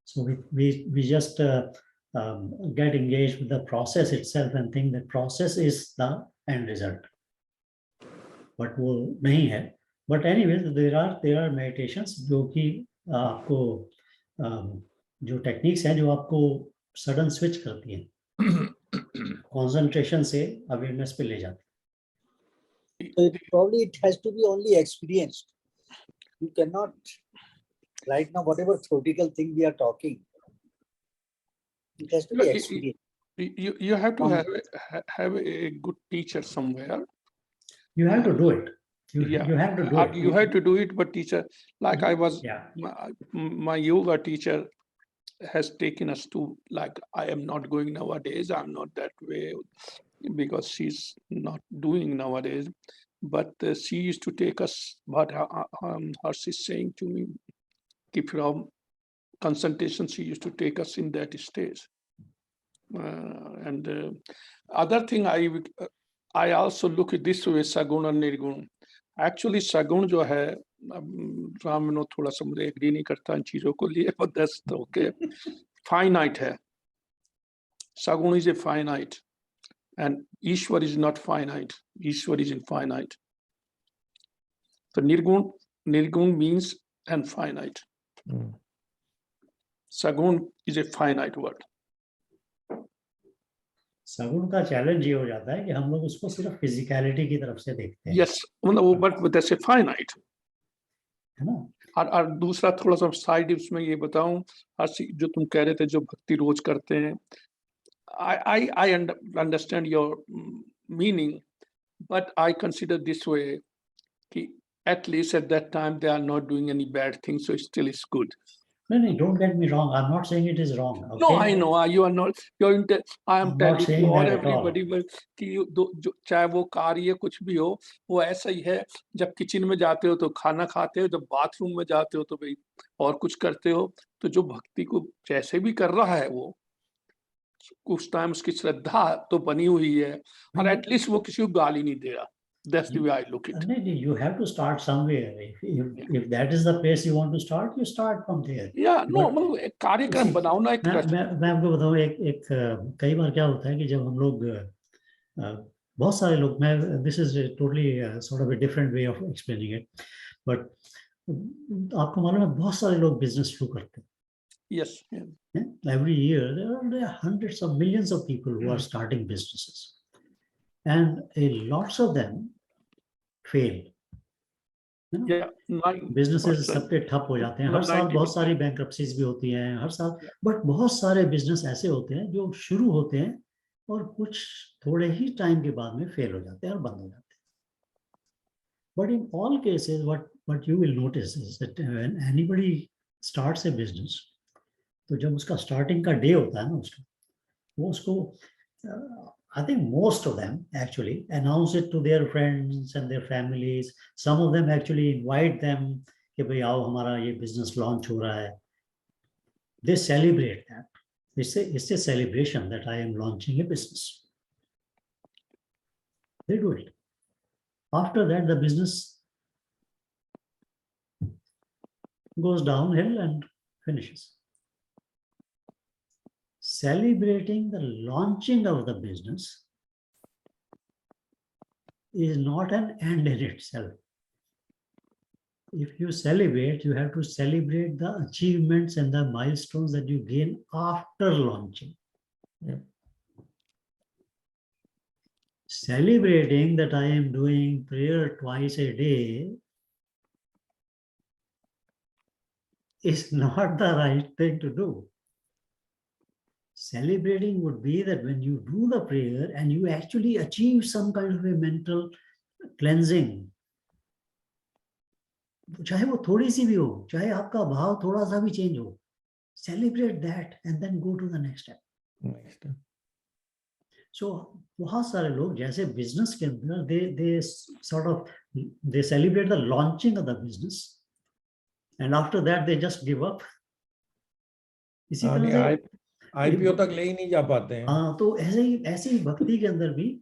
So we just get engaged with the process itself and think that process is the end result. But वो नहीं है. But anyways, there are meditations जो कि आपको जो techniques हैं जो आपको sudden switch करती हैं, concentration से awareness पे ले जाती हैं. So probably it has to be only experienced. You cannot, right now, whatever theoretical thing we are talking, it has to be experienced. You have to have a good teacher somewhere. You have to do it. You have to do it. You have to do it, but teacher, like I was, my yoga teacher has taken us to, like, I am not going nowadays. I'm not that way because she's not doing nowadays. But she used to take us, but her she's saying to me, from concentration, she used to take us in that stage. And other thing, I also look at this way, Sagun and Nirgun. Actually, Sagun जो है, Ram no थोड़ा सा मुझे agree नहीं करता इन चीजों को लिए, but that's okay. Finite है. Sagun is a finite, and Ishwar is not finite. Ishwar is infinite. So Nirgun means infinite. Sagun is a finite word. सगुण का चैलेंज ये हो जाता है कि हम लोग उसको सिर्फ फिजिकलिटी की तरफ से देखते हैं. Yes, but that's a finite. है ना? और दूसरा थोड़ा सा साइड उसमें ये बताऊं, जो तुम कह रहे थे जो भक्ति रोज करते हैं, I understand your meaning, but I consider this way, कि at least at that time they are not doing any bad things, so still it's good. No, don't get me wrong. I'm not saying it is wrong. Okay? No, I know you are not. I am telling you all everybody, कि चाहे वो कार्य कुछ भी हो, वो ऐसा ही है. जब किचन में जाते हो तो खाना खाते हो, जब बाथरूम में जाते हो तो भाई और कुछ करते हो. तो जो भक्ति को जैसे भी कर रहा है वो, कुछ टाइम उसकी श्रद्धा तो बनी हुई है और एटलीस्ट वो किसी को गाली नहीं दे रहा. That's the way I look at it. You have to start somewhere. If that is the place you want to start, you start from there. Yeah, no, मतलब एक कार्यक्रम बनाओ ना एक. मैं आपको बताऊं एक कई बार क्या होता है कि जब हम लोग बहुत सारे लोग, मैं this is totally sort of a different way of explaining it, but आपको मालूम है बहुत सारे लोग बिजनेस शुरू करते हैं. Yes. Every year there are hundreds of millions of people who are starting businesses, and lots of them fail. Yeah, businesses सबके ठप हो जाते हैं. हर साल बहुत सारी बैंक्रप्सीज भी होती हैं हर साल, बट बहुत सारे बिजनेस ऐसे होते हैं जो शुरू होते हैं और कुछ थोड़े ही टाइम के बाद में फेल हो जाते हैं और बंद हो जाते हैं. But in all cases what you will notice is that when anybody starts a business, तो जब उसका स्टार्टिंग का डे होता है ना उसका, वो उसको I think most of them actually announce it to their friends and their families. Some of them actually invite them कि भाई आओ हमारा ये business launch हो रहा है. They celebrate that. It's a celebration that I am launching a business. They do it. After that, the business goes downhill and finishes. Celebrating the launching of the business is not an end in itself. If you celebrate, you have to celebrate the achievements and the milestones that you gain after launching. Yeah. Celebrating that I am doing prayer twice a day is not the right thing to do. Celebrating would be that when you do the prayer and you actually achieve some kind of a mental cleansing, चाहे वो थोड़ी सी भी हो, चाहे आपका भाव थोड़ा सा भी चेंज हो, celebrate that and then go to the next step. So बहुत सारे लोग जैसे business के अंदर they celebrate the launching of the business and after that they just give up. इसी तरह से IPO तक ले ही नहीं जा पाते हैं. हाँ, तो ऐसे ही भक्ति के अंदर भी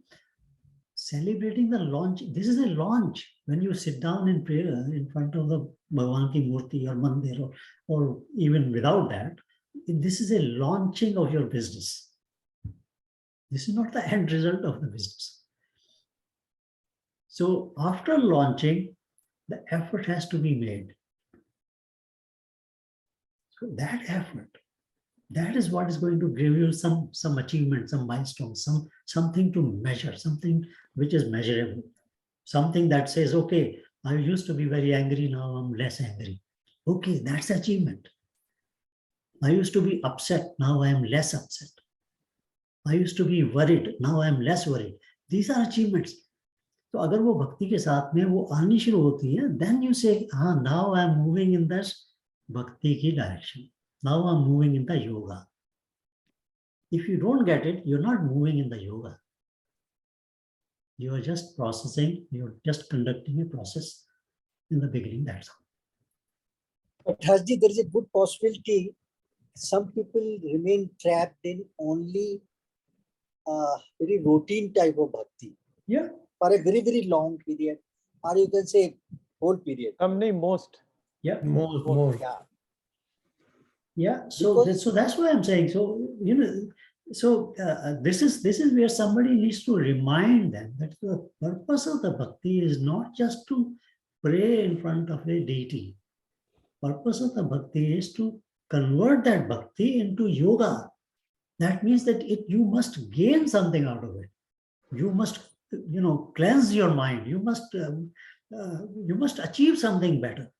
celebrating the launch. This is a launch when you sit down in prayer in front of the भगवान की मूर्ति और मंदिर or even without that. This is a launching of your business. This is not the end result of the business. So after launching, the effort has to be made. So that effort, that is what is going to give you some achievement, some milestone, something to measure, something which is measurable, something that says, okay, I used to be very angry, now I'm less angry. Okay, that's achievement. I used to be upset, now I am less upset. I used to be worried, now I am less worried. These are achievements. तो अगर वो भक्ति के साथ में वो आनी शुरू होती है, then you say, हाँ, now I am moving in this भक्ति की direction. Now I'm moving in the yoga. If you don't get it, you're not moving in the yoga. You are just processing, you're just conducting a process in the beginning, that's all. But Harji, there is a good possibility some people remain trapped in only very routine type of bhakti. Yeah. For a very, very long period. Or you can say whole period. Most. Yeah. More. Yeah. Yeah, so that's why I'm saying. So this is where somebody needs to remind them that the purpose of the bhakti is not just to pray in front of a deity. Purpose of the bhakti is to convert that bhakti into yoga. That means that you must gain something out of it. You must, cleanse your mind. You must achieve something better.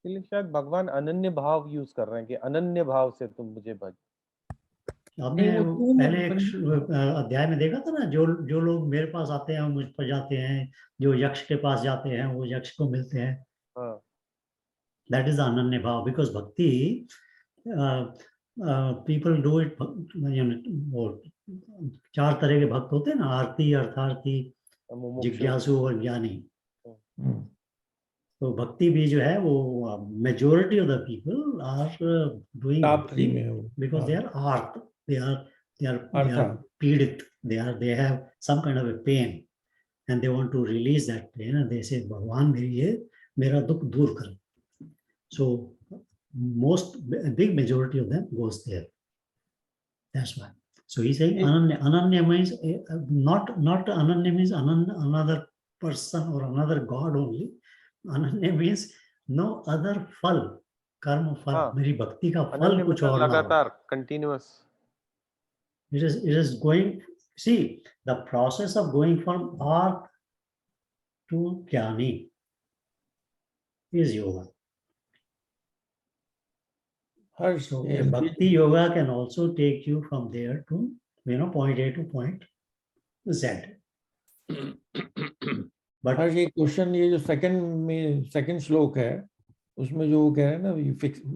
इसलिए शायद भगवान अनन्य भाव use कर रहे हैं कि अनन्य भाव से तुम मुझे भज. आपने पहले एक अध्याय में देखा था ना, जो लोग मेरे पास आते हैं मुझ पर जाते हैं, जो यक्ष के पास जाते हैं वो यक्ष को मिलते हैं. That is अनन्य भाव, because bhakti people do it. चार तरह के भक्त होते हैं ना, आरती, अर्थार्थी, जिज्ञासु और ज्ञानी. तो भक्ति भी जो है वो majority of the people are doing bhakti because they are arth, they are Artha. pidit, they have some kind of a pain and they want to release that pain and they say भगवान मेरा दुख दूर कर. So a big majority of them goes there. That's why. So he's saying Ananya means not Ananya means another person or another God only. Ananya means no other फल, कर्म फल, मेरी भक्ति का फल कुछ और ना हो. लगातार, continuous. It is going. See, the process of going from arth to jnani is yoga. So bhakti yoga can also take you from there to point A to point Z. But ये question, ये जो second श्लोक है, उसमें जो वो कह रहे हैं ना,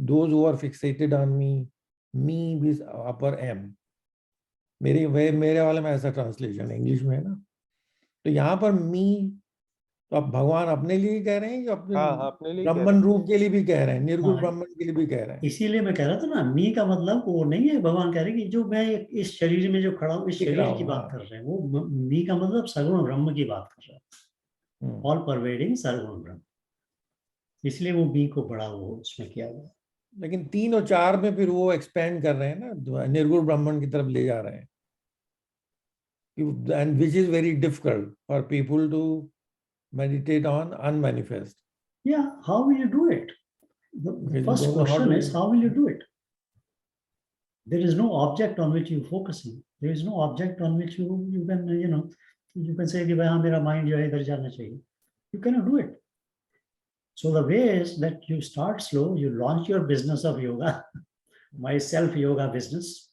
those who are fixated on me is upper M. मेरे वाले में ऐसा ट्रांसलेशन है, इंग्लिश में है ना. तो यहाँ पर मी तो आप भगवान अपने लिए कह रहे हैं कि अपने ब्रह्मन रूप के लिए भी कह रहे हैं, निर्गुण ब्रह्मन के लिए भी कह रहे हैं? इसीलिए मैं कह रहा था ना, मी का मतलब वो नहीं है भगवान कह रहे कि जो मैं इस शरीर में जो खड़ा हूँ, इस शरीर की बात कर रहे हैं. वो मी का मतलब सगुण ब्रह्म की बात कर रहे हैं, ऑल परवेडिंग सगुण ब्रह्म. इसलिए वो मी को बड़ा वो उसमें किया गया. लेकिन 3 और 4 में फिर वो एक्सपेंड कर रहे हैं ना, निर्गुण ब्रह्मन की तरफ ले जा रहे हैं, and which is very difficult for people to meditate on unmanifest. Yeah, how will you do it? The first question is, how will you do it? There is no object on which you focusing. There is no object on which you can you can say कि भाई हाँ मेरा mind जो है इधर जाना चाहिए. You cannot do it. So the way is that you start slow. You launch your business of yoga, my self yoga business,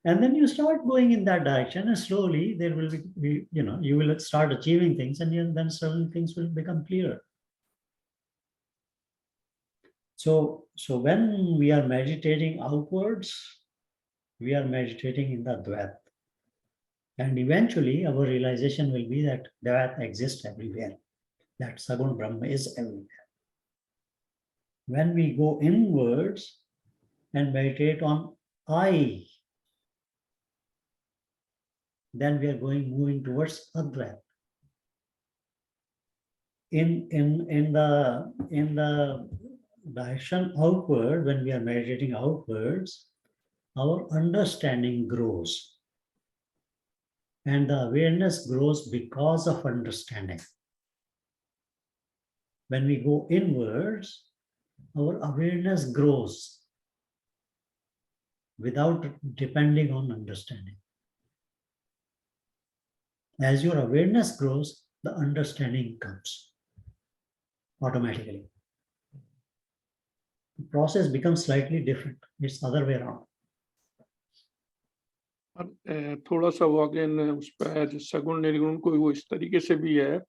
and then you start going in that direction, and slowly there will be you will start achieving things, and then certain things will become clearer. So when we are meditating outwards, we are meditating in the Dvait. And eventually our realization will be that Dvait exists everywhere, that Sagun Brahma is everywhere. When we go inwards and meditate on I, then we are moving towards Advait. In the direction outward, when we are meditating outwards, our understanding grows. And the awareness grows because of understanding. When we go inwards, our awareness grows without depending on understanding. As your awareness grows, the understanding comes automatically. The process becomes slightly different. It's the other way around. थोड़ा सा वो again उस पर सगुण निर्गुण को वो इस तरीके से भी है.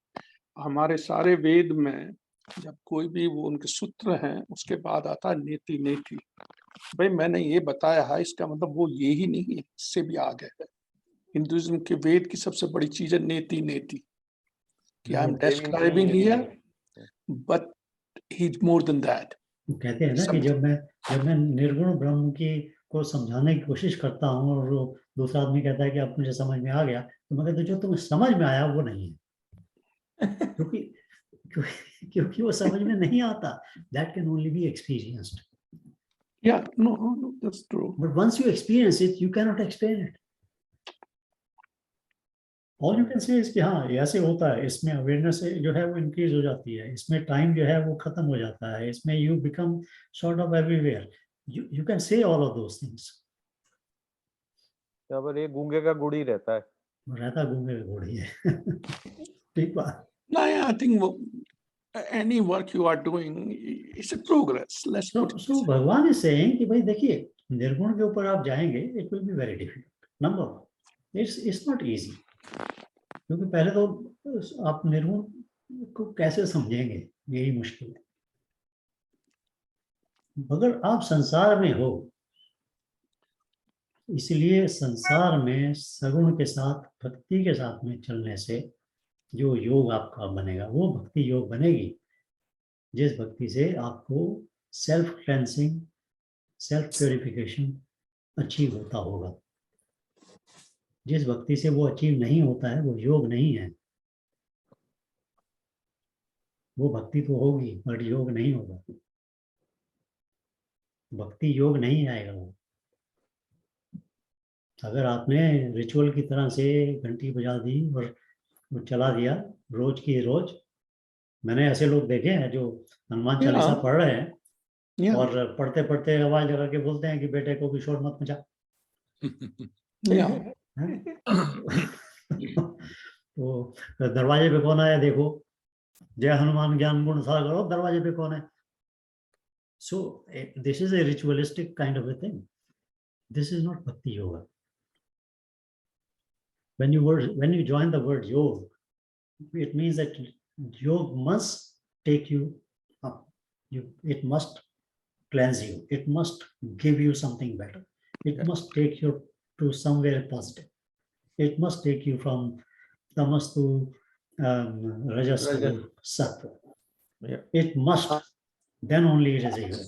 हमारे सारे वेद में जब कोई भी वो उनके सूत्र हैं, उसके बाद आता है नेति नेति. भाई मैंने ये बताया है, इसका मतलब वो ये ही नहीं है, इससे भी आगे है. हिंदुइज्म के वेद की सबसे बड़ी चीज है नेति नेति, कि I am describing here but he is more than that. कहते हैं ना कि जब मैं निर्गुण ब्रह्म को समझाने की कोशिश करता हूँ और दूसरा आदमी कहता है कि अब मुझे समझ में आ गया, तो मैं कहता हूँ जो तुम्हें समझ में आया वो नहीं है. क्योंकि वो समझ में नहीं आता. That can only be experienced. Yeah, no, that's true. But once you experience it, you cannot explain it. All you can say is कि हाँ ऐसे होता है, इसमें अवेयरनेस जो है वो इंक्रीज हो जाती है, इसमें टाइम जो है वो खत्म हो जाता है, इसमें you become sort of everywhere. You can say all of those things. पर ये गूंगे का गुड़ ही रहता है. रहता गूंगे का गुड़ ही है. ठीक बात. No, I think any work you are doing is a progress. So भगवान is saying कि भाई देखिए निर्गुण के ऊपर आप जाएंगे, it will be very difficult. Number one, it's not easy. क्योंकि पहले तो आप निर्गुण को कैसे समझेंगे, यही मुश्किल है. अगर आप संसार में हो, इसलिए संसार में सगुण के साथ भक्ति के साथ में चलने से जो योग आपका बनेगा वो भक्ति योग बनेगी, जिस भक्ति से आपको self cleansing, self purification achieve होता होगा। जिस भक्ति से वो अचीव नहीं होता है वो योग नहीं है। वो भक्ति तो होगी बट योग नहीं होगा। भक्ति योग नहीं आएगा वो। अगर आपने रिचुअल की तरह से घंटी बजा दी और वो चला दिया रोज की रोज, मैंने ऐसे लोग देखे हैं जो हनुमान चालीसा पढ़ रहे हैं और पढ़ते पढ़ते आवाज लगा के बोलते हैं कि बेटे को भी शोर मत मचा। तो दरवाजे पे कौन आया देखो, जय हनुमान ज्ञान गुण सागर करो, दरवाजे पे कौन है। So this is a ritualistic kind of a thing. This is not bhakti yoga. When you join the word yoga, it means that yoga must take you up. It must cleanse you. It must give you something better. It must take you to somewhere positive. It must take you from tamas to rajas to sattva. It must. Then only it is a yoga.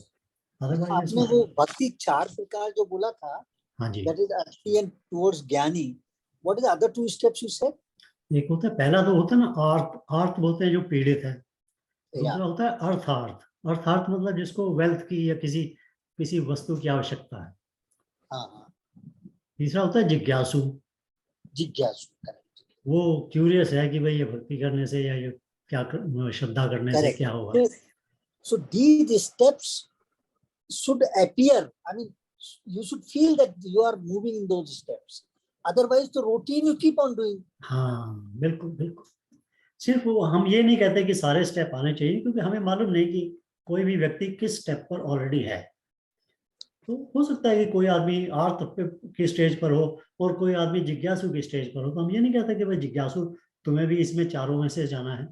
Otherwise, it's आपने not. वो भक्ति 4 प्रकार जो बोला था, हाँ जी, that is actually and towards ज्ञानी. What is the other 2 steps you said? एक होता है, पहला तो होता है ना आर्थ, आर्थ बोलते हैं जो पीड़ित है। Yeah. दूसरा होता है अर्थार्थ। अर्थार्थ मतलब जिसको वेल्थ की या किसी वस्तु की आवश्यकता है। हाँ, तीसरा होता है जिज्ञासु। जिज्ञासु, correct. वो क्यूरियस है कि भाई ये भक्ति करने से या ये क्या श्रद्धा करने से क्या होगा। So these steps should appear. I mean, you should feel that you are moving in those steps. Otherwise, the routine you keep on doing. हाँ बिल्कुल बिल्कुल। सिर्फ वो हम ये नहीं कहते कि सारे स्टेप आने चाहिए, क्योंकि हमें मालूम नहीं कि कोई भी व्यक्ति किस स्टेप पर ऑलरेडी है। तो हो सकता है कि कोई आदमी आर्थ की स्टेज पर हो और कोई आदमी जिज्ञासु की स्टेज पर हो। तो हम ये नहीं कहते कि भाई जिज्ञासु तुम्हें भी इसमें चारों में से जाना है।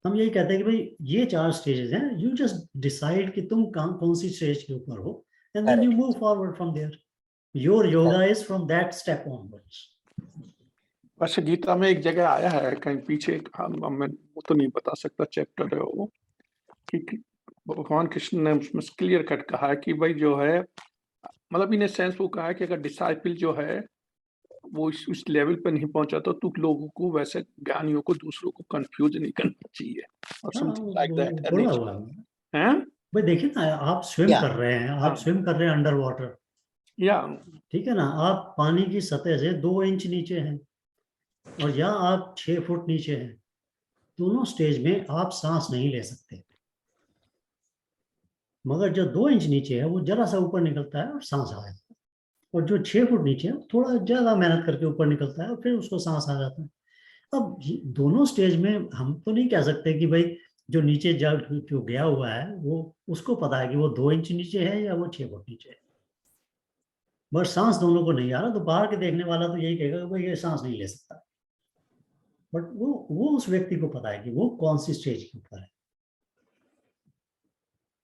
हम यही कहते हैं कि भाई ये 4 स्टेजेस हैं, यू जस्ट डिसाइड कि तुम कौन सी स्टेज के ऊपर हो, and then you move forward from there. Your yoga is from that step onwards. वैसे गीता में एक जगह आया है कहीं पीछे, मैं वो तो नहीं बता सकता चैप्टर है वो, कि भगवान कृष्ण ने उसमें क्लियर कट कहा है कि भाई जो है, मतलब इन सेंस वो कहा है कि अगर डिसाइपल जो है वो उस लेवल पर नहीं पहुंचा तो तू लोगों को, वैसे ज्ञानियों को, दूसरों को कंफ्यूज नहीं करना चाहिए और समथिंग लाइक दैट बोला हुआ है भाई। देखिए ना, आप स्विम कर रहे हैं, आप स्विम कर रहे हैं अंडर वाटर, या ठीक है ना। आप पानी की सतह से 2 इंच नीचे हैं और या आप 6 फुट नीचे हैं। दोनों स्टेज में आप सांस नहीं ले सकते, मगर जो 2 इंच नीचे है वो जरा सा ऊपर निकलता है और सांस आ जाता है, और जो 6 फुट नीचे है थोड़ा ज्यादा मेहनत करके ऊपर निकलता है और फिर उसको सांस आ जाता है। अब दोनों स्टेज में हम तो नहीं कह सकते कि भाई जो नीचे जो गया हुआ है वो उसको पता है कि वो 2 इंच नीचे है या वो 6 फुट नीचे है, बट सांस दोनों को नहीं आ रहा। तो बाहर के देखने वाला तो यही कहेगा कि भाई ये सांस नहीं ले सकता, बट वो उस व्यक्ति को पता है कि वो कौन सी स्टेज के ऊपर है,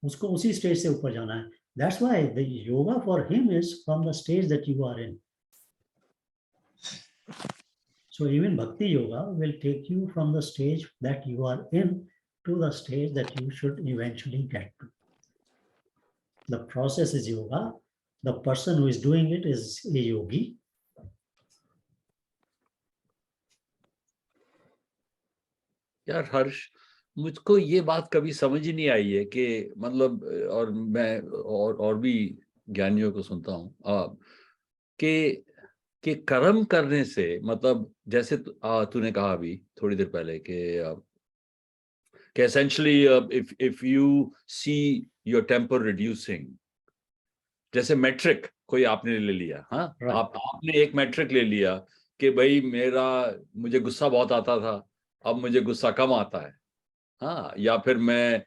उसको उसी स्टेज से ऊपर जाना है। That's why the yoga for him is from the stage that you are in. So even bhakti yoga will take you from the stage that you are in to the stage that you should eventually get to. The process is yoga. The person who is doing it is a yogi. यार हर्ष, मुझको ये बात कभी समझ ही नहीं आई है कि मतलब, और मैं और भी ज्ञानियों को सुनता हूँ कि कर्म करने से मतलब, जैसे तूने कहा अभी थोड़ी देर पहले कि essentially if you see your temper reducing, जैसे मैट्रिक कोई आपने ले लिया, हाँ Right. आपने एक मैट्रिक ले लिया कि भाई मुझे गुस्सा बहुत आता था, अब मुझे गुस्सा कम आता है, हाँ, या फिर मैं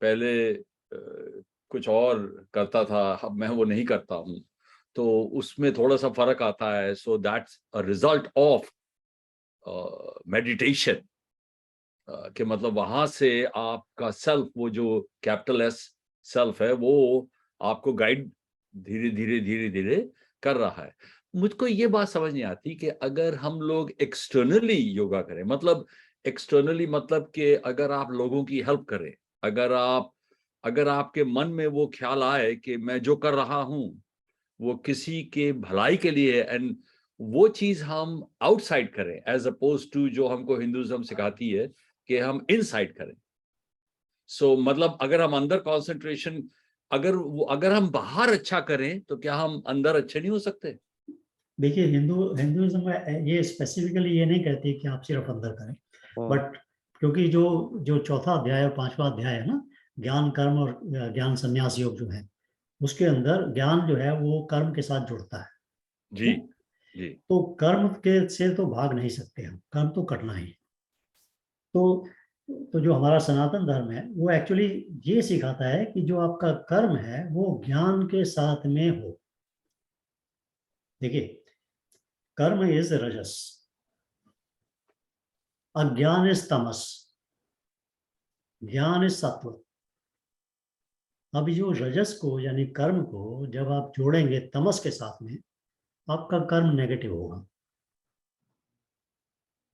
पहले कुछ और करता था, अब मैं वो नहीं करता हूँ, तो उसमें थोड़ा सा फर्क आता है। So that's a result of meditation, कि मतलब वहां से आपका सेल्फ, वो जो कैपिटल एस सेल्फ है, वो आपको गाइड धीरे धीरे धीरे धीरे कर रहा है। मुझको ये बात समझ नहीं आती कि अगर हम लोग एक्सटर्नली योगा करें, मतलब एक्सटर्नली मतलब कि अगर आप लोगों की हेल्प करें, अगर आपके मन में वो ख्याल आए कि मैं जो कर रहा हूं वो किसी के भलाई के लिए, एंड वो चीज हम आउटसाइड करें एज अपोज टू जो हमको हिंदुइज्म सिखाती है कि हम इनसाइड करें. सो मतलब अगर हम अंदर कंसंट्रेशन, अगर हम बाहर अच्छा करें तो क्या हम अंदर अच्छे नहीं हो सकते? देखिए हिंदुइज्म में ये स्पेसिफिकली ये नहीं कहती कि आप सिर्फ अंदर करें, बट क्योंकि जो चौथा अध्याय और पांचवा अध्याय है ना, ज्ञान कर्म और ज्ञान संन्यास योग जो है, उसके अंदर ज्ञान जो है वो कर्म के साथ जुड़ता है. जी जी. तो कर्म के से तो भाग नहीं सकते हम, कर्म तो करना ही. तो जो हमारा सनातन धर्म है वो एक्चुअली ये सिखाता है कि जो आपका कर्म है वो ज्ञान के साथ में हो. देखिए, कर्म इज रजस, अज्ञान इज तमस, ज्ञान इज सत्व. अब जो रजस को यानी कर्म को जब आप जोड़ेंगे तमस के साथ में, आपका कर्म नेगेटिव होगा,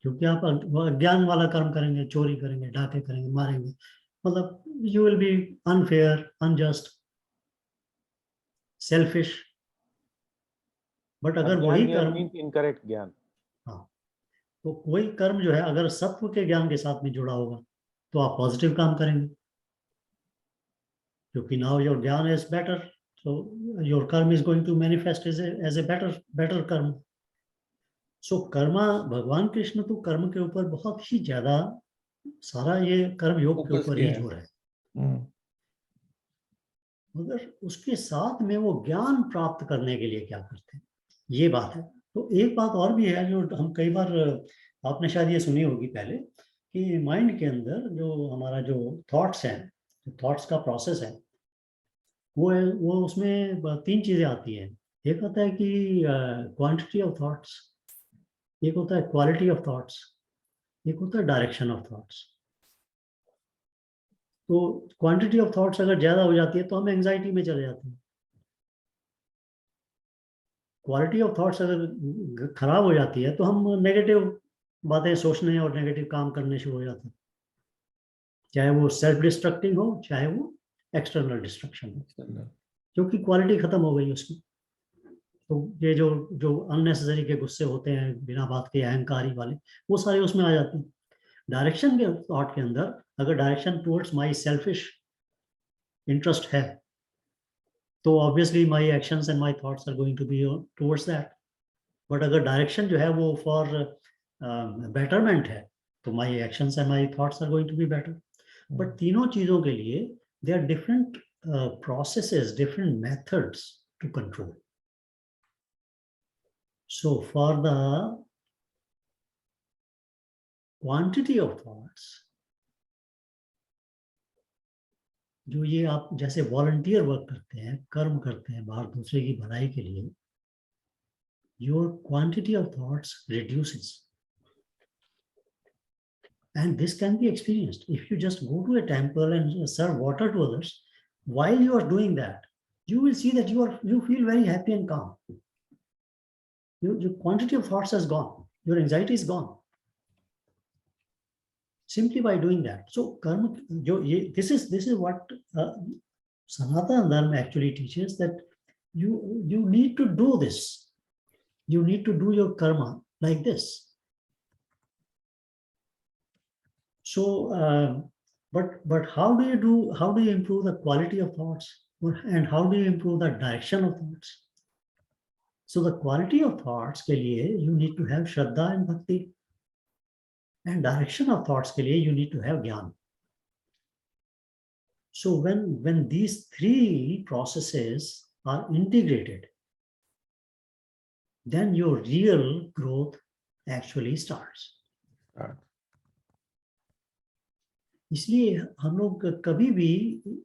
क्योंकि आप अज्ञान वाला कर्म करेंगे, चोरी करेंगे, डाके करेंगे, मारेंगे, मतलब you will be unfair, unjust, selfish. But अगर वही कर्म, इनकरेक्ट ज्ञान, हाँ, तो वही कर्म जो है अगर सत्व के ज्ञान के साथ में जुड़ा होगा तो आप पॉजिटिव काम करेंगे, क्योंकि नाउ योर ज्ञान is better, so your karma is going to manifest as a better कर्म. सो कर्मा, भगवान कृष्ण तो कर्म के ऊपर बहुत ही ज्यादा सारा ये कर्म योग के ऊपर ही जोर है. मगर उसके साथ में वो ज्ञान प्राप्त करने के लिए क्या करते हैं, ये बात है. तो एक बात और भी है जो हम कई बार, आपने शायद ये सुनी होगी पहले, कि माइंड के अंदर जो हमारा जो थॉट्स हैं, थॉट्स का प्रोसेस है, वो उसमें 3 चीजें आती हैं. एक होता है कि क्वांटिटी ऑफ थॉट्स, एक होता है क्वालिटी ऑफ थॉट्स, एक होता है डायरेक्शन ऑफ थॉट्स. तो क्वांटिटी ऑफ थॉट्स अगर ज्यादा हो जाती है तो हम एंजाइटी में चले जाते हैं. क्वालिटी ऑफ थॉट्स अगर खराब हो जाती है तो हम नेगेटिव बातें सोचने और नेगेटिव काम करने शुरू हो जाते हैं, चाहे वो सेल्फ डिस्ट्रक्टिंग हो, चाहे वो एक्सटर्नल डिस्ट्रक्शन हो, क्योंकि क्वालिटी खत्म हो गई उसकी. तो ये जो अननेसेसरी के गुस्से होते हैं, बिना बात के अहंकारी वाले, वो सारे उसमें आ जाते हैं. डायरेक्शन के थॉट के अंदर अगर direction towards my selfish interest है तो obviously my actions and my thoughts are going to be towards that. But अगर डायरेक्शन जो है वो फॉर बेटरमेंट है तो my actions and my thoughts are going to be better. But तीनों चीजों के लिए they are different processes, different methods to control. So for the quantity of thoughts, जो ये आप जैसे वॉलंटियर वर्क करते हैं, कर्म करते हैं बाहर दूसरे की भलाई के लिए, your quantity of thoughts reduces. And this can be experienced. If you just go to a temple and serve water to others, while you are doing that, you will see that you feel very happy and calm. Your quantity of thoughts has gone. Your anxiety is gone. Simply by doing that. So karma, this is what Sanatana Dharma actually teaches, that you need to do this. You need to do your karma like this. So, but how do you improve the quality of thoughts, and how do you improve the direction of thoughts? So the quality of thoughts के लिए you need to have Shraddha and Bhakti. And direction of thoughts के लिए you need to have ज्ञान. So when these 3 processes are integrated, then your real growth actually starts. इसलिए हम लोग कभी भी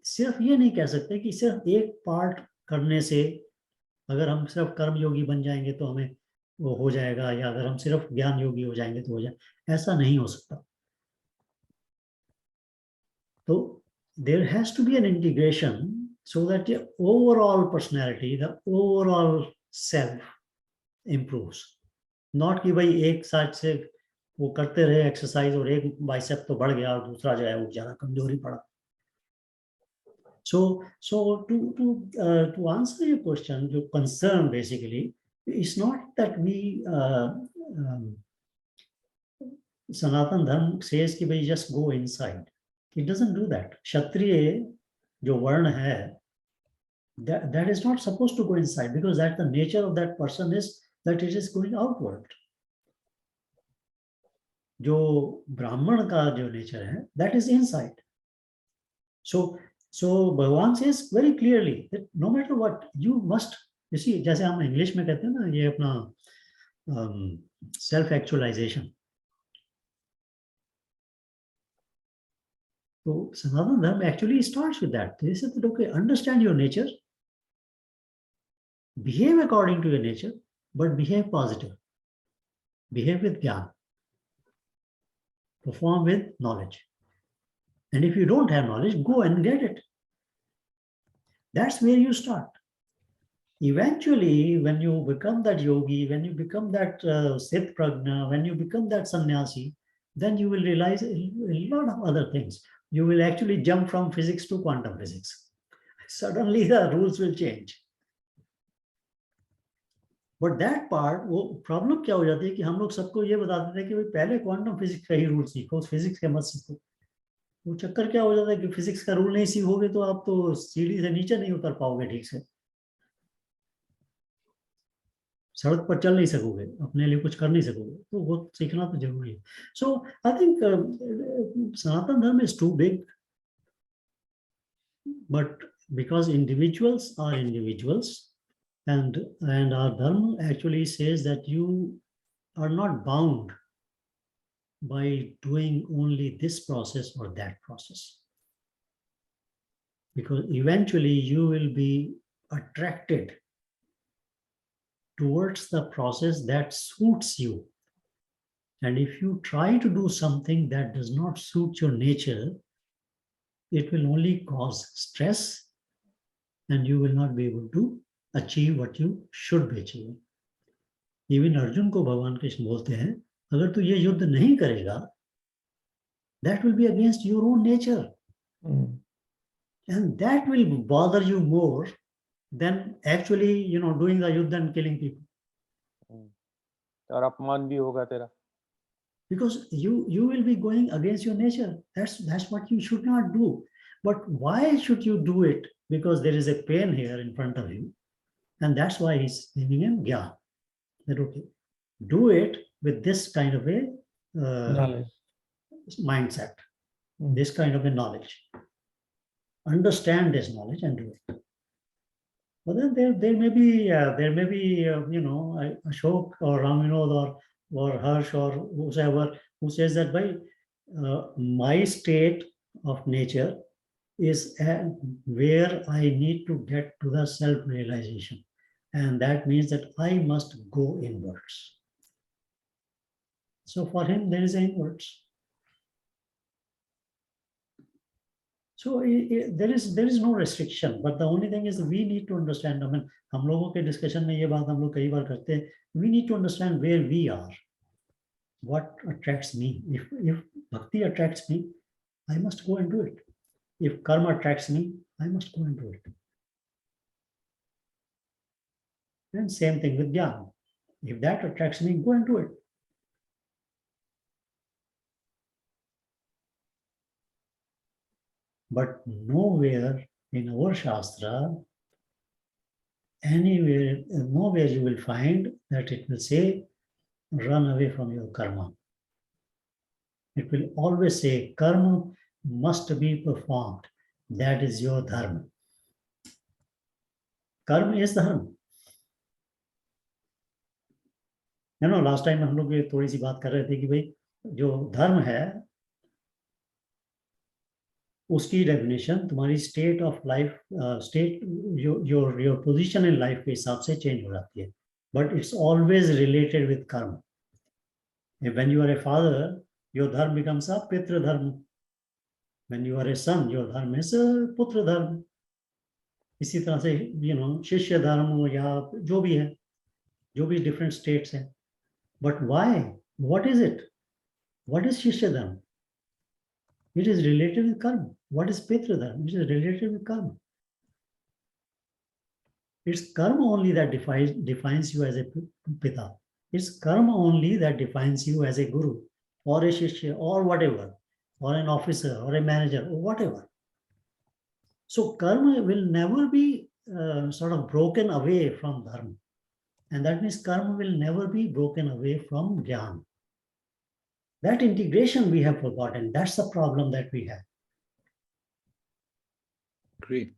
सिर्फ ये नहीं कह सकते कि सिर्फ एक पार्ट करने से अगर हम सिर्फ कर्म योगी बन जाएंगे तो हमें वो हो जाएगा, या अगर हम सिर्फ ज्ञान योगी हो जाएंगे तो हो जाए. ऐसा नहीं हो सकता. तो there has to be an integration so that the overall personality, the overall self improves. Not कि भाई एक साइड से वो करते रहे एक्सरसाइज और एक बाइसेप तो बढ़ गया और दूसरा जो है वो ज्यादा कमजोरी पड़ा. So to answer your question, your concern basically is not that we Sanatan Dharma says कि भाई just go inside. It doesn't do that. Kshatriya जो वर्ण है, that is not supposed to go inside, because that the nature of that person is that it is going outward. जो ब्राह्मण का जो nature है, that is inside. So Bhagavan says very clearly that no matter what, you must, you see, जैसे हम English में कहते हैं ना, ये अपना self actualization. So Sanatana Dharma actually starts with that. They said that, okay, understand your nature, behave according to your nature, but behave positive. Behave with jnana. Perform with knowledge. And if you don't have knowledge, go and get it. That's where you start. Eventually, when you become that yogi, when you become that Sith Prajna, when you become that sannyasi, then you will realize a lot of other things. You will actually jump from physics to quantum physics. Suddenly the rules will change. But that part, वो problem क्या हो जाती है कि हम लोग सबको ये बता देते हैं कि भाई पहले क्वांटम फिजिक्स का ही रूल सीखो, फिजिक्स के मत सीखो. वो चक्कर क्या हो जाता है कि फिजिक्स का रूल नहीं सीखोगे तो आप तो सीढ़ी से नीचे नहीं उतर पाओगे ठीक से, सड़क पर चल नहीं सकोगे, अपने लिए कुछ कर नहीं सकोगे, तो वो सीखना तो जरूरी है. सो आई think Sanatan Dharma is too big, but because individuals are individuals, and our dharma actually says that you are not bound by doing only this process or that process, because eventually you will be attracted towards the process that suits you. And if you try to do something that does not suit your nature, it will only cause stress and you will not be able to achieve what you should be achieving. Even Arjun को भगवान कृष्ण बोलते हैं, अगर तू ये युद्ध नहीं करेगा, that will be against your own nature. And that will bother you more than actually, doing the yuddha and killing people. और अपमान भी होगा तेरा. Because you will be going against your nature. That's what you should not do. But why should you do it? Because there is a pain here in front of you. And that's why he's giving him jnana. That okay, do it with this kind of a mindset, this kind of a knowledge. Understand this knowledge and do it. But then there may be Ashok or Raminod or Harsh or whoever who says that by my state of nature is where I need to get to the self-realization. And that means that I must go inwards. So for him, there is inwards. So there is no restriction, but the only thing is we need to understand. I mean, हम लोगों के discussion में ये बात हम लोग कई बार करते हैं. We need to understand where we are. What attracts me? If bhakti attracts me, I must go and do it. If karma attracts me, I must go and do it. And same thing with jnana. If that attracts me, go and do it. But nowhere in our Shastra, nowhere you will find that it will say, run away from your karma. It will always say, karma must be performed. That is your dharma. Karma is dharma. Last time हम लोग ये थोड़ी सी बात कर रहे थे कि भाई जो धर्म है उसकी डेफिनेशन तुम्हारी state of life, state your position in life के हिसाब से चेंज हो जाती है, but it's always related with karma. When you are a father, your dharma becomes a pitru dharma. When you are a son, your dharma is putra dharma. इसी तरह से शिष्य धर्म या जो भी है, जो भी डिफरेंट स्टेट्स हैं. But why? What is it? What is Shishya Dharma? It is related with karma. What is Pitra Dharma? Which is related with karma. It's karma only that defines you as a pita. It's karma only that defines you as a guru or a shishya or whatever, or an officer or a manager or whatever. So karma will never be sort of broken away from dharma. And that means karma will never be broken away from jnana. That integration we have forgotten. That's the problem that we have. Agree.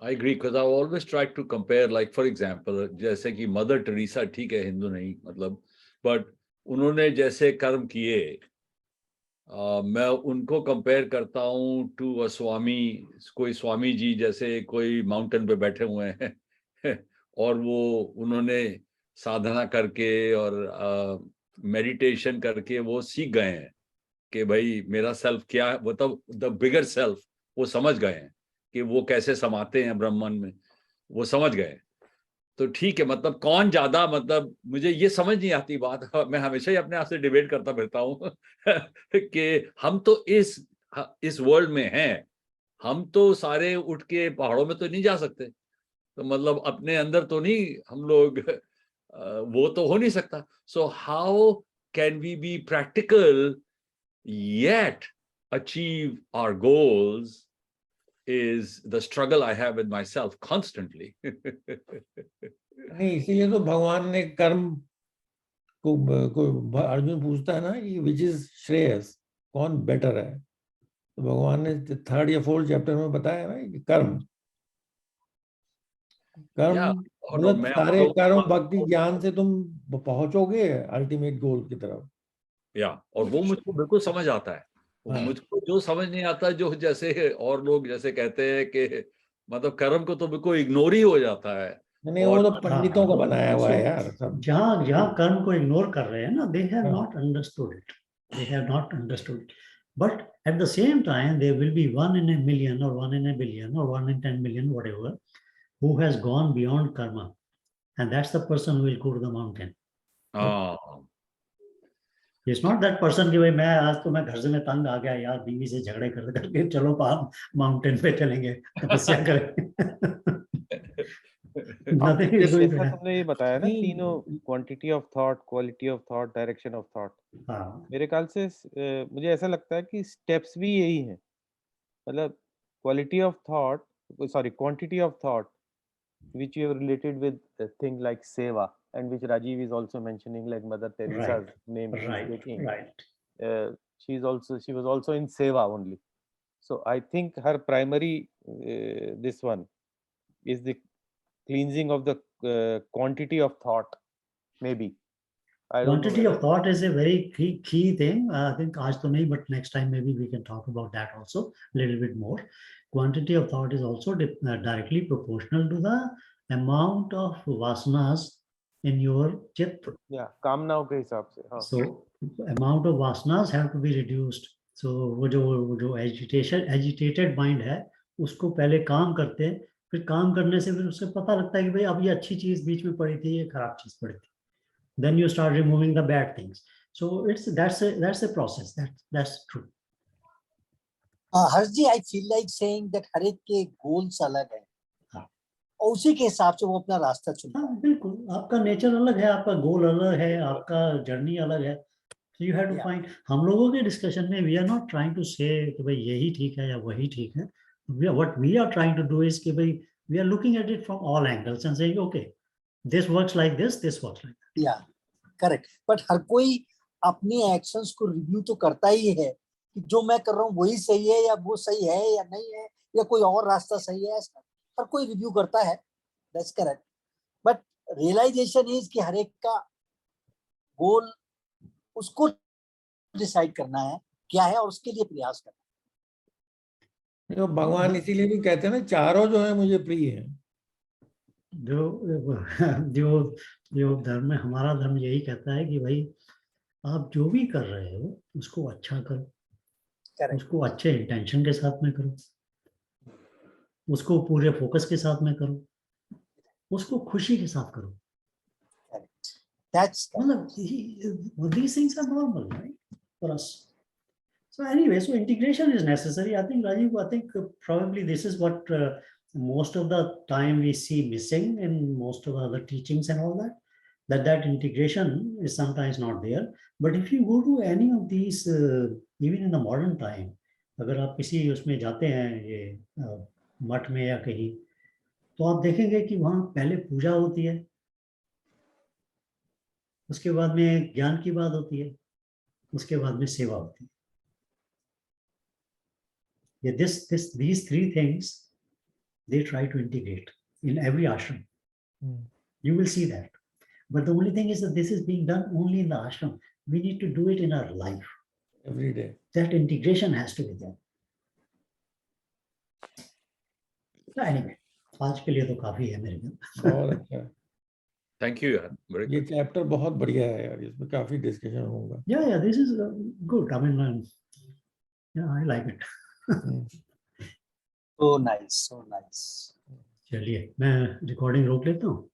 I agree, because I always try to compare, like for example, जैसे कि mother Teresa, ठीक है हिंदू नहीं मतलब, but उन्होंने जैसे कर्म किए, मैं उनको कंपेयर करता हूँ टू अ स्वामी, कोई स्वामी जी जैसे कोई माउंटेन पे बैठे हुए हैं और वो उन्होंने साधना करके और मेडिटेशन करके वो सीख गए हैं कि भाई मेरा सेल्फ क्या है, मतलब द बिगर सेल्फ वो समझ गए हैं कि वो कैसे समाते हैं ब्रह्मन में, वो समझ गए। तो ठीक है, मतलब कौन ज्यादा, मतलब मुझे ये समझ नहीं आती बात, मैं हमेशा ही अपने आप से डिबेट करता फिरता हूँ कि हम तो इस वर्ल्ड में हैं, हम तो सारे उठ के पहाड़ों में तो नहीं जा सकते, तो मतलब अपने अंदर तो नहीं हम लोग, वो तो हो नहीं सकता। So how can we be practical yet achieve our goals is the struggle I have with myself constantly. नहीं, इसीलिए तो भगवान ने कर्म को अर्जुन पूछता है ना कि विच इज श्रेयस, कौन बेटर है, तो भगवान ने 3rd या 4th चैप्टर में बताया ना कि कर्म मतलब सारे कर्म भक्ति ज्ञान से तुम पहुंचोगे अल्टीमेट गोल की तरफ। और वो मुझको बिल्कुल समझ आता है। मुझको जो समझ नहीं आता, जो जैसे और लोग जैसे कहते हैं कि मतलब कर्म को तो बिल्कुल इग्नोर ही हो जाता है। नहीं, वो तो पंडितों का बनाया हुआ है यार सब। जहाँ कर्म को इग्नोर कर रहे हैं ना, they have not understood it. They have not understood it. But at the same time, there will be 1 in a million or 1 in a billion or 1 in 10 million, whatever, who has gone beyond karma. And that's the person who will go to the mountain. It's not that person कि भाई मैं आज तो मैं घर से मैं तंग आ गया यार, बीवी से झगड़े करके चलो माउंटेन पे चलेंगे तपस्या करें। जैसा तुमने ये बताया ना तीनों, quantity of thought, quality of thought, direction of thought, मेरे ख्याल से मुझे ऐसा लगता है कि स्टेप्स भी यही हैं। मतलब quality of thought, sorry quantity of thought which you have related with a thing like seva, and which Rajiv is also mentioning, like Mother Teresa's name she's taking. She was also in seva only. So I think her primary this one is the cleansing of the quantity of thought, maybe. Quantity of thought is a very key thing. I think aaj to nahi, but next time maybe we can talk about that also a little bit more. Quantity of thought is also directly proportional to the amount of vasanas in your chit. Yeah, कामनाओं के हिसाब से. So amount of vasanas have to be reduced. So वो जो agitated mind है, उसको पहले काम करते हैं, फिर काम करने से फिर उससे पता लगता है कि भाई अब ये अच्छी चीज बीच में पड़ी थी, ये खराब चीज पड़ी थी. Then you start removing the bad things. So that's a process. That's true. Harshji, I feel like saying that हर एक के goals अलग है, और उसी के हिसाब से वो अपना रास्ता चुनता है. बिल्कुल, आपका नेचर अलग है, आपका गोल अलग है, आपका जर्नी अलग है. So you have to find. हम लोगों के डिस्कशन में we are not trying to say कि भाई यही ठीक है या वही ठीक है. What we are trying to do is कि भाई we are looking at it from all angles and saying okay, this works like this works like that. Yeah, correct. But हर कोई अपनी एक्शंस को रिव्यू तो करता ही है कि जो मैं कर रहा हूँ वही सही है या वो सही है या नहीं है, या कोई और रास्ता सही है, ऐसा हर कोई रिव्यू करता है. That's correct. But realization is कि हर एक का गोल उसको डिसाइड करना है क्या है और उसके लिए प्रयास करना है. जो भगवान इसीलिए भी कहते हैं ना, चारों जो है मुझे प्रिय है. जो धर्म है, हमारा धर्म यही कहता है कि भाई आप जो भी कर रहे हो उसको अच्छा करो. Correct. उसको अच्छे इंटेंशन के साथ में करो, उसको पूरे फोकस के साथ में करो, उसको खुशी के साथ करो. मतलब these things are normal, right, for us. So anyway, so integration is necessary. I think, Rajiv, I think probably this is what most of the time we see missing in most of the other teachings and all that, that integration is sometimes not there. But if you go to any of these, even in the modern time, अगर आप किसी उसमें जाते हैं ये मठ में या कहीं, तो आप देखेंगे कि वहाँ पहले पूजा होती है, उसके बाद में ज्ञान की बात होती है, उसके बाद में सेवा होती है. Yeah, these three things they try to integrate in every ashram. You will see that. But the only thing is that this is being done only in the ashram. We need to do it in our life. Every day. That integration has to be there. So anyway, आज के लिए तो काफी है मेरे लिए. बहुत अच्छा. Thank you, यार. Very ये good. चैप्टर बहुत बढ़िया है यार, इसमें काफी डिस्कशन होगा. Yeah, this is good. I mean, yeah, I like it. So nice, so nice. चलिए, मैं रिकॉर्डिंग रोक लेता हूँ.